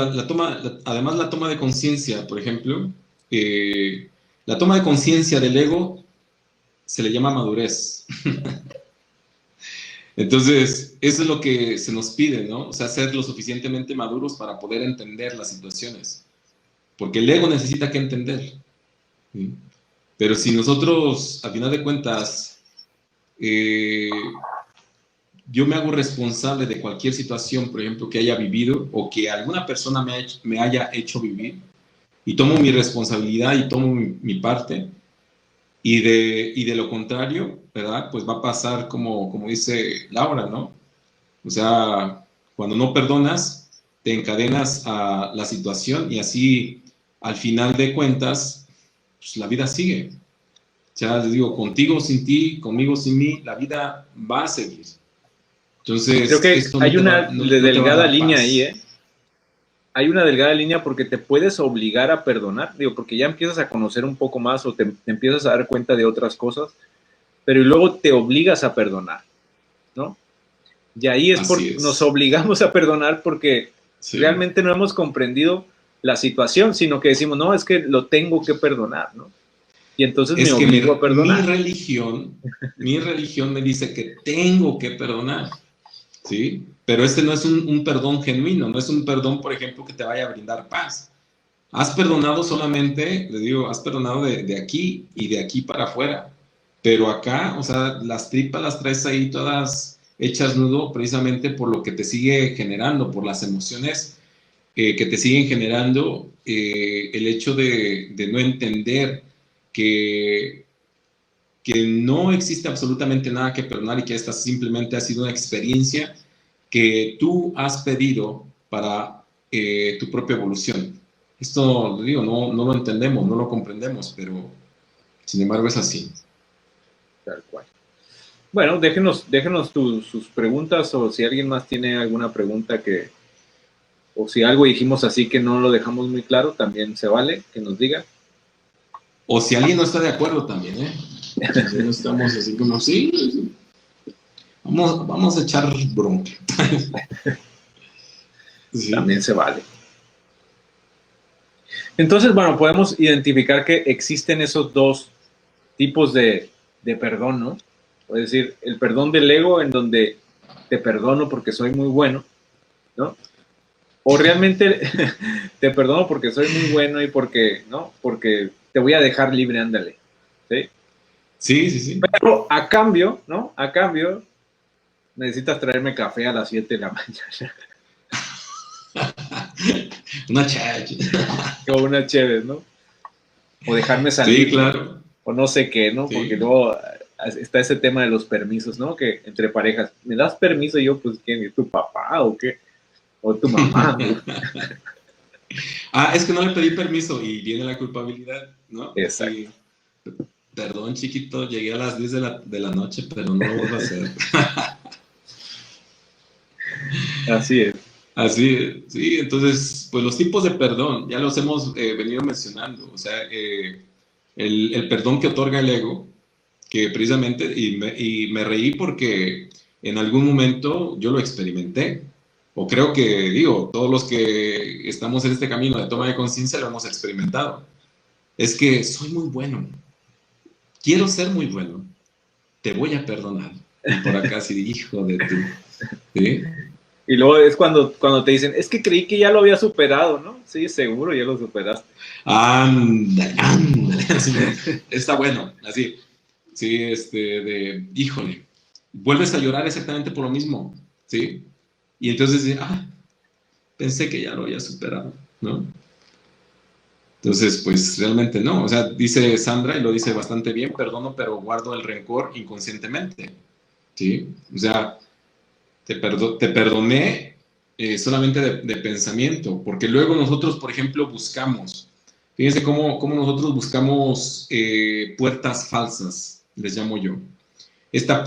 además la toma de conciencia, por ejemplo, la toma de conciencia del ego se le llama madurez. Entonces, eso es lo que se nos pide, ¿no? O sea, ser lo suficientemente maduros para poder entender las situaciones. Porque el ego necesita que entender. ¿Sí? Pero si nosotros, a final de cuentas, yo me hago responsable de cualquier situación, por ejemplo, que haya vivido o que alguna persona me haya hecho vivir, y tomo mi responsabilidad y tomo mi parte, y de lo contrario, ¿verdad? Pues va a pasar como dice Laura, ¿no? O sea, cuando no perdonas, te encadenas a la situación y así, al final de cuentas, pues la vida sigue. Ya les digo, contigo sin ti, conmigo sin mí, la vida va a seguir. Entonces, creo que hay una delgada línea ahí, ¿eh? Hay una delgada línea porque te puedes obligar a perdonar, digo, porque ya empiezas a conocer un poco más o te empiezas a dar cuenta de otras cosas, pero luego te obligas a perdonar, ¿no? Y ahí es porque nos obligamos a perdonar porque realmente no hemos comprendido la situación, sino que decimos, no, es que lo tengo que perdonar, ¿no? Y entonces me obligo a perdonar. Mi religión me dice que tengo que perdonar, ¿sí? Pero este no es un perdón genuino, no es un perdón, por ejemplo, que te vaya a brindar paz. Has perdonado solamente, les digo, has perdonado de aquí y de aquí para afuera. Pero acá, o sea, las tripas las traes ahí todas hechas nudo precisamente por lo que te sigue generando, por las emociones que te siguen generando, el hecho de no entender que no existe absolutamente nada que perdonar y que esta simplemente ha sido una experiencia que tú has pedido para tu propia evolución. Esto, digo, no lo entendemos, no lo comprendemos, pero sin embargo es así. Tal cual. Bueno, déjenos sus preguntas, o si alguien más tiene alguna pregunta o si algo dijimos así que no lo dejamos muy claro, también se vale que nos diga. O si alguien no está de acuerdo también, ¿eh? Si no estamos así como, sí. Vamos a echar bronca. Sí. También se vale. Entonces, bueno, podemos identificar que existen esos dos tipos de perdón, ¿no? Es decir, el perdón del ego, en donde te perdono porque soy muy bueno, ¿no? O realmente te perdono porque soy muy bueno y porque, ¿no? Porque te voy a dejar libre, ándale. ¿Sí? Sí. Pero a cambio, ¿no? A cambio, necesitas traerme café a las 7 de la mañana. Una chévere. O una chévere, ¿no? O dejarme salir. Sí, claro. ¿no? O no sé qué, ¿no? Sí. Porque luego está ese tema de los permisos, ¿no? Que entre parejas, ¿me das permiso? Y yo, pues, ¿quién? ¿Tu papá o qué? O tu mamá. Es que no le pedí permiso y viene la culpabilidad, ¿no? Exacto. Sí. Perdón, chiquito, llegué a las 10 de la noche, pero no lo vuelvo a hacer. Así es. Así es, sí. Entonces, pues los tipos de perdón, ya los hemos venido mencionando. O sea, el perdón que otorga el ego, que precisamente, y me reí porque en algún momento yo lo experimenté, o creo que, digo, todos los que estamos en este camino de toma de conciencia lo hemos experimentado. Es que soy muy bueno, quiero ser muy bueno, te voy a perdonar. Y por acá sí, hijo de tú. ¿Sí? Y luego es cuando te dicen, es que creí que ya lo había superado, ¿no? Sí, seguro, ya lo superaste. Ándale, ándale. Así, está bueno, así. Sí, híjole, vuelves a llorar exactamente por lo mismo, ¿sí? Y entonces, pensé que ya lo había superado, ¿no? Entonces, pues realmente no. O sea, dice Sandra, y lo dice bastante bien, perdono, pero guardo el rencor inconscientemente, ¿sí? O sea, te perdoné solamente de pensamiento, porque luego nosotros, por ejemplo, buscamos, fíjense cómo nosotros buscamos puertas falsas, les llamo yo. Esta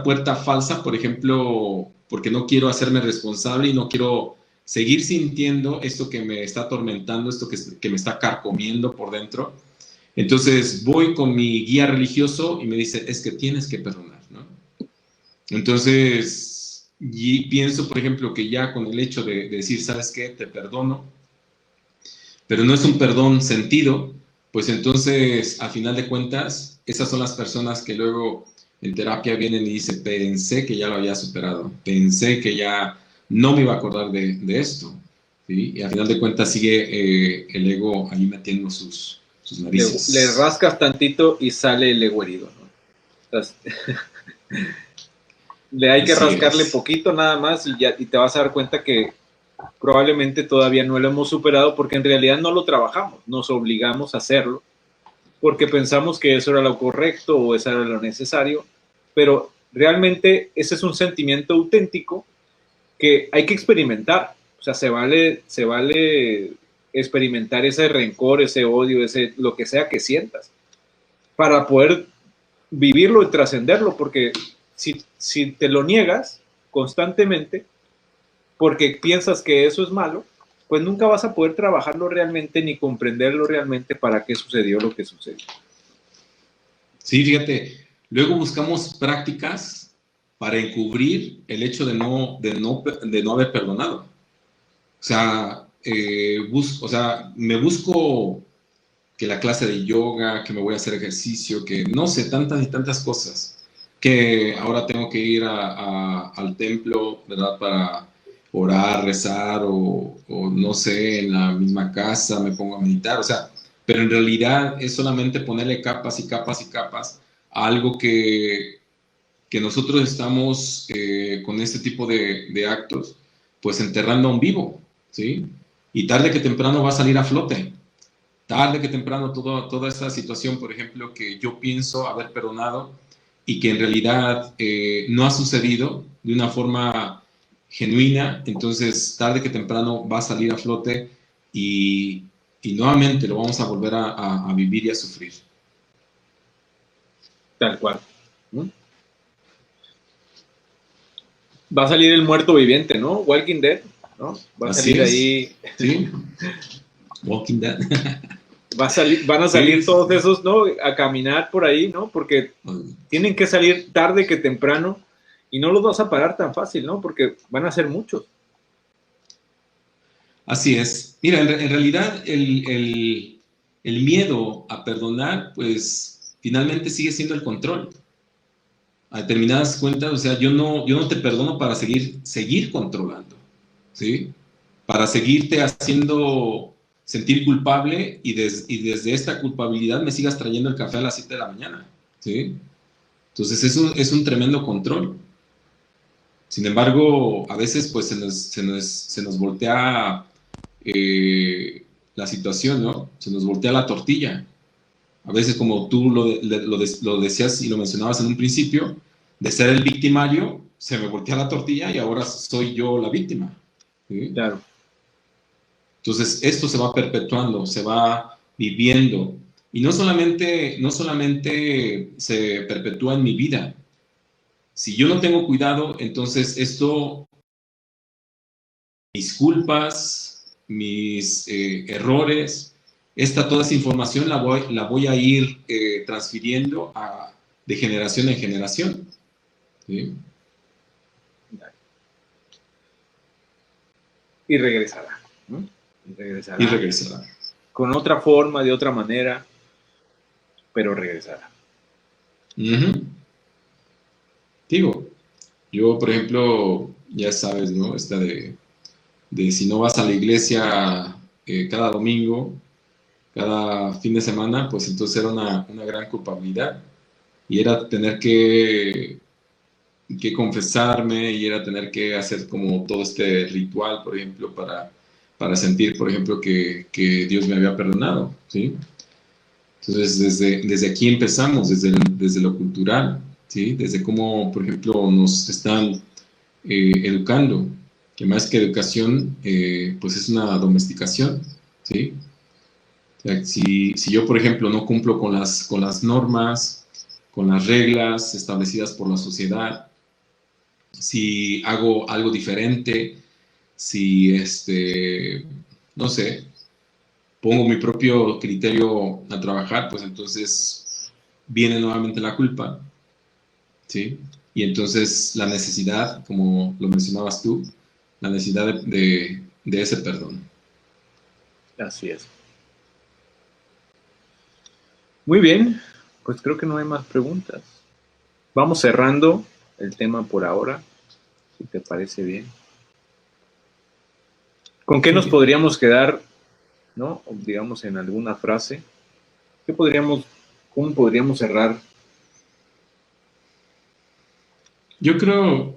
puerta falsa, por ejemplo, porque no quiero hacerme responsable y no quiero seguir sintiendo esto que me está atormentando, esto que me está carcomiendo por dentro. Entonces voy con mi guía religioso y me dice, es que tienes que perdonar, ¿no? Entonces, y pienso, por ejemplo, que ya con el hecho de decir, ¿sabes qué? Te perdono, pero no es un perdón sentido, pues entonces, a final de cuentas, esas son las personas que luego en terapia vienen y dicen, pensé que ya lo había superado, pensé que ya no me iba a acordar de esto, ¿sí? Y a final de cuentas sigue el ego ahí metiendo sus Le narices. rascas tantito y sale el ego herido, ¿no? Entonces, le hay que Así rascarle es. poquito nada más y te vas a dar cuenta que probablemente todavía no lo hemos superado porque en realidad no lo trabajamos, nos obligamos a hacerlo porque pensamos que eso era lo correcto o eso era lo necesario, pero realmente ese es un sentimiento auténtico que hay que experimentar. O sea, se vale experimentar ese rencor, ese odio, ese lo que sea que sientas, para poder vivirlo y trascenderlo, porque si te lo niegas constantemente, porque piensas que eso es malo, pues nunca vas a poder trabajarlo realmente ni comprenderlo realmente para qué sucedió lo que sucedió. Sí, fíjate, luego buscamos prácticas para encubrir el hecho de no haber perdonado. O sea, o sea, me busco que la clase de yoga, que me voy a hacer ejercicio, que no sé, tantas y tantas cosas, que ahora tengo que ir al templo, ¿verdad? Para orar, rezar o no sé, en la misma casa me pongo a meditar, o sea, pero en realidad es solamente ponerle capas y capas y capas a algo que nosotros estamos con este tipo de actos, pues enterrando a un vivo, ¿sí? Y tarde que temprano va a salir a flote. Tarde que temprano toda esta situación, por ejemplo, que yo pienso haber perdonado y que en realidad no ha sucedido de una forma genuina, entonces tarde que temprano va a salir a flote y, y nuevamente lo vamos a volver a vivir y a sufrir. Tal cual. ¿No? Va a salir el muerto viviente, ¿no? Walking Dead, ¿no? Va a Así salir es, ahí. ¿sí? Walking Dead. Van a Sí, salir sí, todos sí. esos, ¿no? A caminar por ahí, ¿no? Porque tienen que salir tarde que temprano y no los vas a parar tan fácil, ¿no? Porque van a ser muchos. Así es. Mira, en realidad el miedo a perdonar, pues finalmente sigue siendo el control. A determinadas cuentas, o sea, yo no te perdono para seguir controlando, ¿sí? Para seguirte haciendo sentir culpable y desde esta culpabilidad me sigas trayendo el café a las 7 de la mañana, ¿sí? Entonces es un tremendo control. Sin embargo, a veces pues se nos voltea la situación, ¿no? Se nos voltea la tortilla. A veces, como tú lo decías y lo mencionabas en un principio, de ser el victimario, se me voltea la tortilla y ahora soy yo la víctima, ¿sí? Claro. Entonces, esto se va perpetuando, se va viviendo. Y no solamente se perpetúa en mi vida. Si yo no tengo cuidado, entonces esto, mis culpas, mis errores, toda esa información la voy a ir transfiriendo de generación en generación. ¿Sí? Y regresará, ¿no? Y regresará. Y regresará. Con otra forma, de otra manera, pero regresará. Digo, yo, por ejemplo, ya sabes, ¿no? Esta de si no vas a la iglesia cada domingo, cada fin de semana, pues entonces era una gran culpabilidad. Y era tener que confesarme, y era tener que hacer como todo este ritual, por ejemplo, para sentir, por ejemplo, que Dios me había perdonado, ¿sí? Entonces, desde aquí empezamos, desde lo cultural, ¿sí? Desde cómo, por ejemplo, nos están educando, que más que educación, pues es una domesticación, ¿sí? O sea, si yo, por ejemplo, no cumplo con las normas, con las reglas establecidas por la sociedad, si hago algo diferente, si, no sé, pongo mi propio criterio a trabajar, pues entonces viene nuevamente la culpa, ¿sí? Y entonces la necesidad, como lo mencionabas tú, la necesidad de ese perdón. Así es. Muy bien, pues creo que no hay más preguntas. Vamos cerrando el tema por ahora, si te parece bien. ¿Con qué nos podríamos quedar, no? Digamos en alguna frase. ¿Cómo podríamos cerrar? Yo creo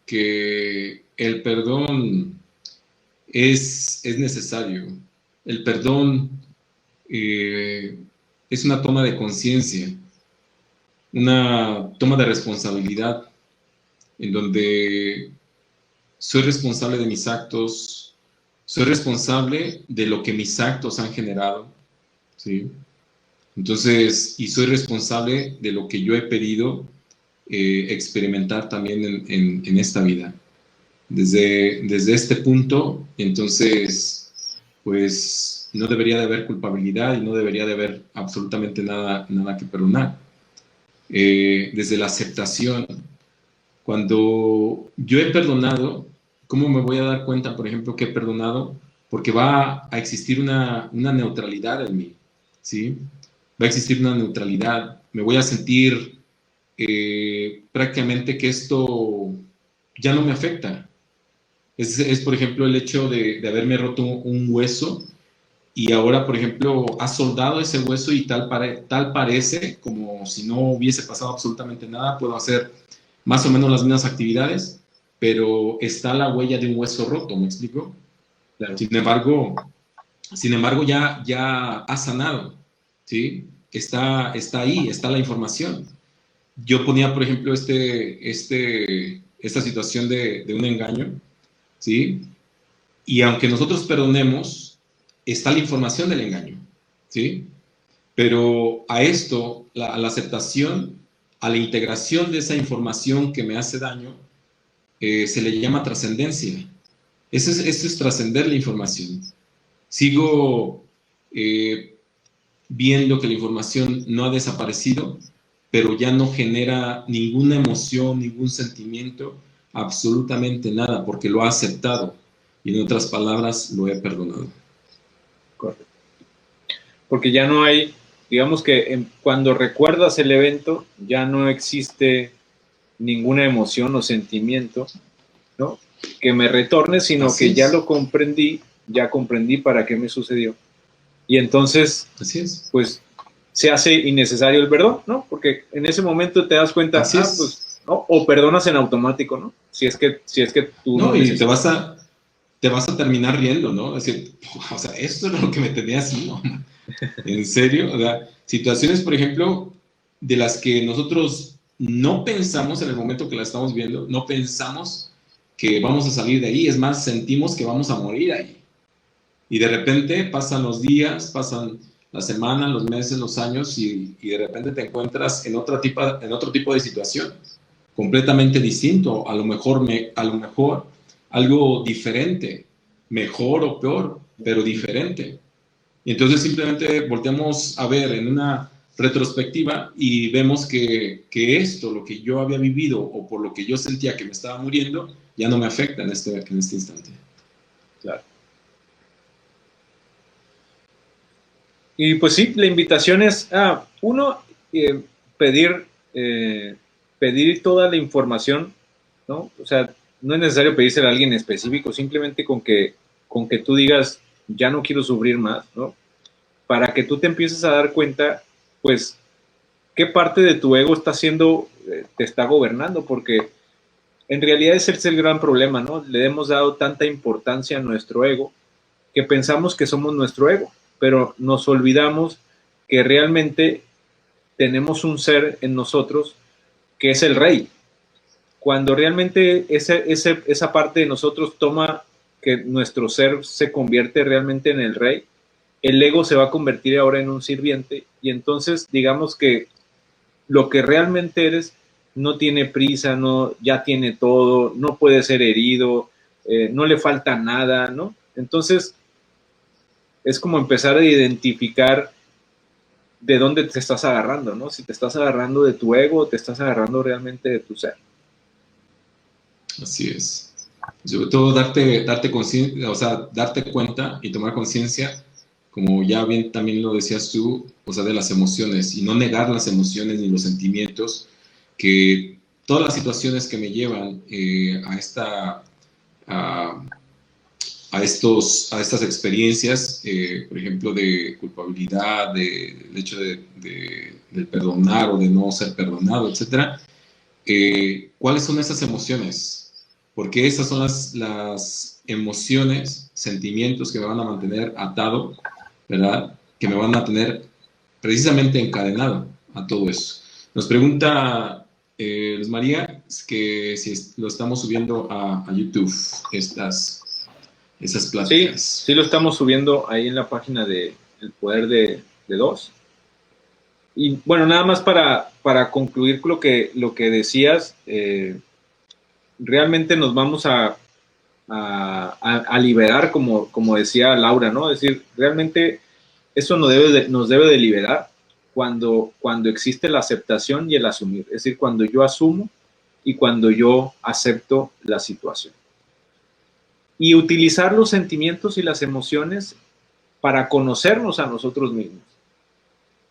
que el perdón es necesario. El perdón es una toma de conciencia, una toma de responsabilidad, en donde soy responsable de mis actos, soy responsable de lo que mis actos han generado, ¿sí? Entonces, y soy responsable de lo que yo he pedido experimentar también en esta vida. Desde este punto, entonces, pues no debería de haber culpabilidad y no debería de haber absolutamente nada que perdonar. Desde la aceptación, cuando yo he perdonado, ¿cómo me voy a dar cuenta, por ejemplo, que he perdonado? Porque va a existir una neutralidad en mí, ¿sí? Va a existir una neutralidad, me voy a sentir prácticamente que esto ya no me afecta. Es por ejemplo, el hecho de haberme roto un hueso y ahora, por ejemplo, ha soldado ese hueso y tal parece como si no hubiese pasado absolutamente nada. Puedo hacer más o menos las mismas actividades, pero está la huella de un hueso roto, ¿me explico? Claro. Sin embargo ya ha sanado, ¿sí? Está ahí, está la información. Yo ponía, por ejemplo, esta situación de un engaño, ¿sí? Y aunque nosotros perdonemos, está la información del engaño, ¿sí? Pero a esto, a la aceptación, a la integración de esa información que me hace daño, se le llama trascendencia. Esto es trascender la información. Sigo viendo que la información no ha desaparecido, pero ya no genera ninguna emoción, ningún sentimiento, absolutamente nada, porque lo ha aceptado. Y en otras palabras, lo he perdonado. Correcto. Porque ya no hay, digamos que cuando recuerdas el evento, ya no existe ninguna emoción o sentimiento, ¿no? Que me retorne, sino Así que es. ya lo comprendí, ya comprendí para qué me sucedió. Y entonces, Así es. pues, se hace innecesario el perdón, ¿no? Porque en ese momento te das cuenta, Así es. pues, ¿no? O perdonas en automático, ¿no? Si es que tú no, no y necesitas. te vas a terminar riendo, ¿no? Es decir, o sea, esto es lo que me tenía así, ¿no? ¿En serio? O sea, situaciones, por ejemplo, de las que nosotros no pensamos en el momento que la estamos viendo, no pensamos que vamos a salir de ahí, es más, sentimos que vamos a morir ahí. Y de repente pasan los días, pasan las semanas, los meses, los años, y de repente te encuentras en otro tipo de situación, completamente distinto, a lo mejor algo diferente, mejor o peor, pero diferente. Y entonces simplemente volteamos a ver en una retrospectiva y vemos que esto, lo que yo había vivido o por lo que yo sentía que me estaba muriendo, ya no me afecta en este instante. Claro. Y pues sí, la invitación es, uno, pedir toda la información, ¿no? O sea, no es necesario pedírsela a alguien específico, simplemente con que tú digas, ya no quiero sufrir más, ¿no? Para que tú te empieces a dar cuenta, pues, qué parte de tu ego está haciendo, te está gobernando, porque en realidad ese es el gran problema, ¿no? Le hemos dado tanta importancia a nuestro ego que pensamos que somos nuestro ego, pero nos olvidamos que realmente tenemos un ser en nosotros que es el rey. Cuando realmente esa parte de nosotros toma que nuestro ser se convierte realmente en el rey, el ego se va a convertir ahora en un sirviente y entonces digamos que lo que realmente eres no tiene prisa, no, ya tiene todo, no puede ser herido, no le falta nada, ¿no? Entonces es como empezar a identificar de dónde te estás agarrando, ¿no? Si te estás agarrando de tu ego o te estás agarrando realmente de tu ser. Así es. Sobre todo darte conciencia, o sea, darte cuenta y tomar conciencia, como ya bien también lo decías tú, o sea, de las emociones y no negar las emociones ni los sentimientos, que todas las situaciones que me llevan a estas experiencias, por ejemplo, de culpabilidad, del hecho de perdonar o de no ser perdonado, etcétera. ¿Cuáles son esas emociones? Porque esas son las emociones, sentimientos que me van a mantener atado, ¿verdad? Que me van a tener precisamente encadenado a todo eso. Nos pregunta Luz María que si lo estamos subiendo a YouTube, esas pláticas. Sí, lo estamos subiendo ahí en la página de El Poder de Dos. Y bueno, nada más para concluir lo que decías, realmente nos vamos a liberar, como decía Laura, ¿no? Es decir, realmente eso nos debe de liberar cuando existe la aceptación y el asumir. Es decir, cuando yo asumo y cuando yo acepto la situación. Y utilizar los sentimientos y las emociones para conocernos a nosotros mismos.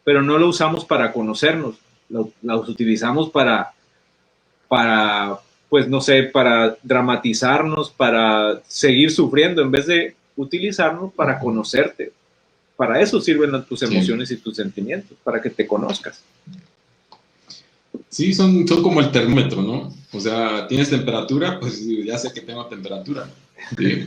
Pero no lo usamos para conocernos, los utilizamos para, pues no sé, para dramatizarnos, para seguir sufriendo, en vez de utilizarnos para conocerte. Para eso sirven tus emociones y tus sentimientos, para que te conozcas. Sí, son como el termómetro, ¿no? O sea, tienes temperatura, pues ya sé que tengo temperatura. ¿Sí?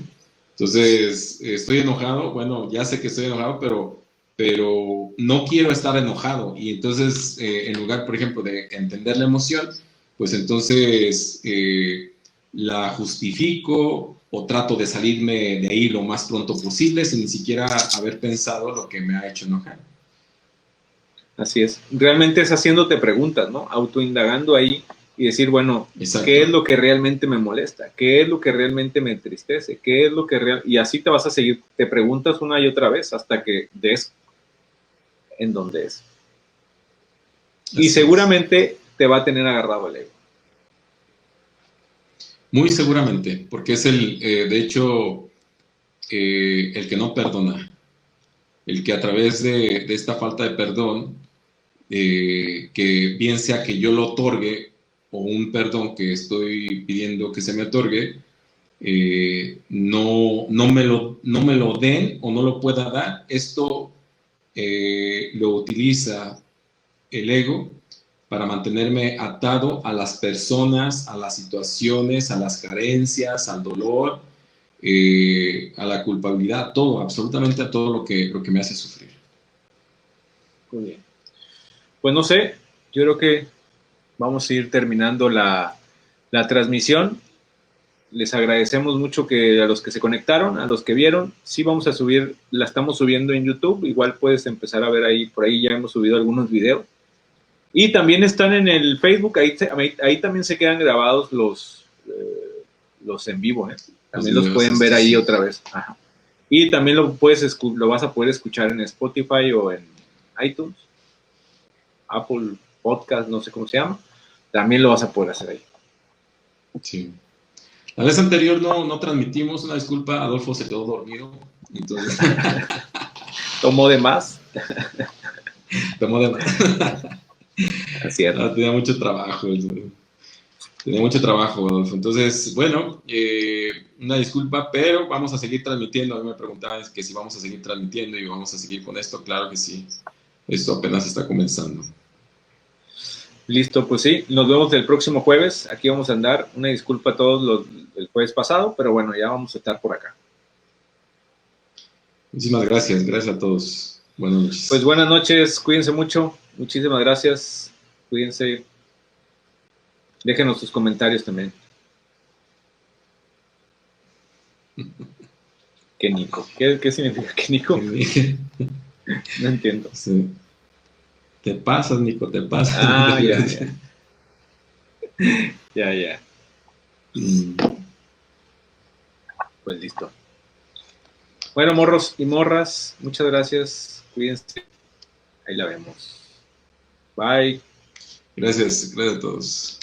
Entonces, estoy enojado, bueno, ya sé que estoy enojado, pero no quiero estar enojado. Y entonces, en lugar, por ejemplo, de entender la emoción, pues entonces la justifico o trato de salirme de ahí lo más pronto posible sin ni siquiera haber pensado lo que me ha hecho enojar. Así es. Realmente es haciéndote preguntas, ¿no? Autoindagando ahí y decir, bueno, exacto, ¿qué es lo que realmente me molesta? ¿Qué es lo que realmente me entristece? ¿Qué es lo que y así te vas a seguir, te preguntas una y otra vez hasta que des en donde es. Y seguramente te va a tener agarrado el ego. Muy seguramente, porque es de hecho, el que no perdona, el que a través de esta falta de perdón, que bien sea que yo lo otorgue o un perdón que estoy pidiendo que se me otorgue, no me lo den o no lo pueda dar, esto lo utiliza el ego para mantenerme atado a las personas, a las situaciones, a las carencias, al dolor, a la culpabilidad, a todo, absolutamente a todo lo que me hace sufrir. Muy bien. Pues no sé, yo creo que vamos a ir terminando la transmisión. Les agradecemos mucho a los que se conectaron, a los que vieron. Sí vamos a subir, la estamos subiendo en YouTube. Igual puedes empezar a ver ahí, por ahí ya hemos subido algunos videos. Y también están en el Facebook, ahí también se quedan grabados los en vivo, ¿eh? También los pueden ver ahí otra vez. Ajá. Y también lo vas a poder escuchar en Spotify o en iTunes, Apple Podcast, no sé cómo se llama. También lo vas a poder hacer ahí. Sí. La vez anterior no transmitimos, una disculpa, Adolfo se quedó dormido. Entonces... ¿Tomó de más? Tomó de más. Así es. No, tenía mucho trabajo. Tenía mucho trabajo, Adolfo. Entonces, bueno, una disculpa, pero vamos a seguir transmitiendo. A mí me preguntaban que si vamos a seguir transmitiendo y vamos a seguir con esto. Claro que sí. Esto apenas está comenzando. Listo, pues sí, nos vemos el próximo jueves. Aquí vamos a andar. Una disculpa a todos los del jueves pasado, pero bueno, ya vamos a estar por acá. Muchísimas gracias. Gracias a todos. Buenas noches. Pues buenas noches, cuídense mucho. Muchísimas gracias. Cuídense. Déjenos sus comentarios también. ¿Qué Nico? ¿Qué significa que Nico? No entiendo. Sí. Te pasas, Nico, te pasas. Ah, ya. Ya. Pues listo. Bueno, morros y morras, muchas gracias. Cuídense. Ahí la vemos. Bye. Gracias a todos.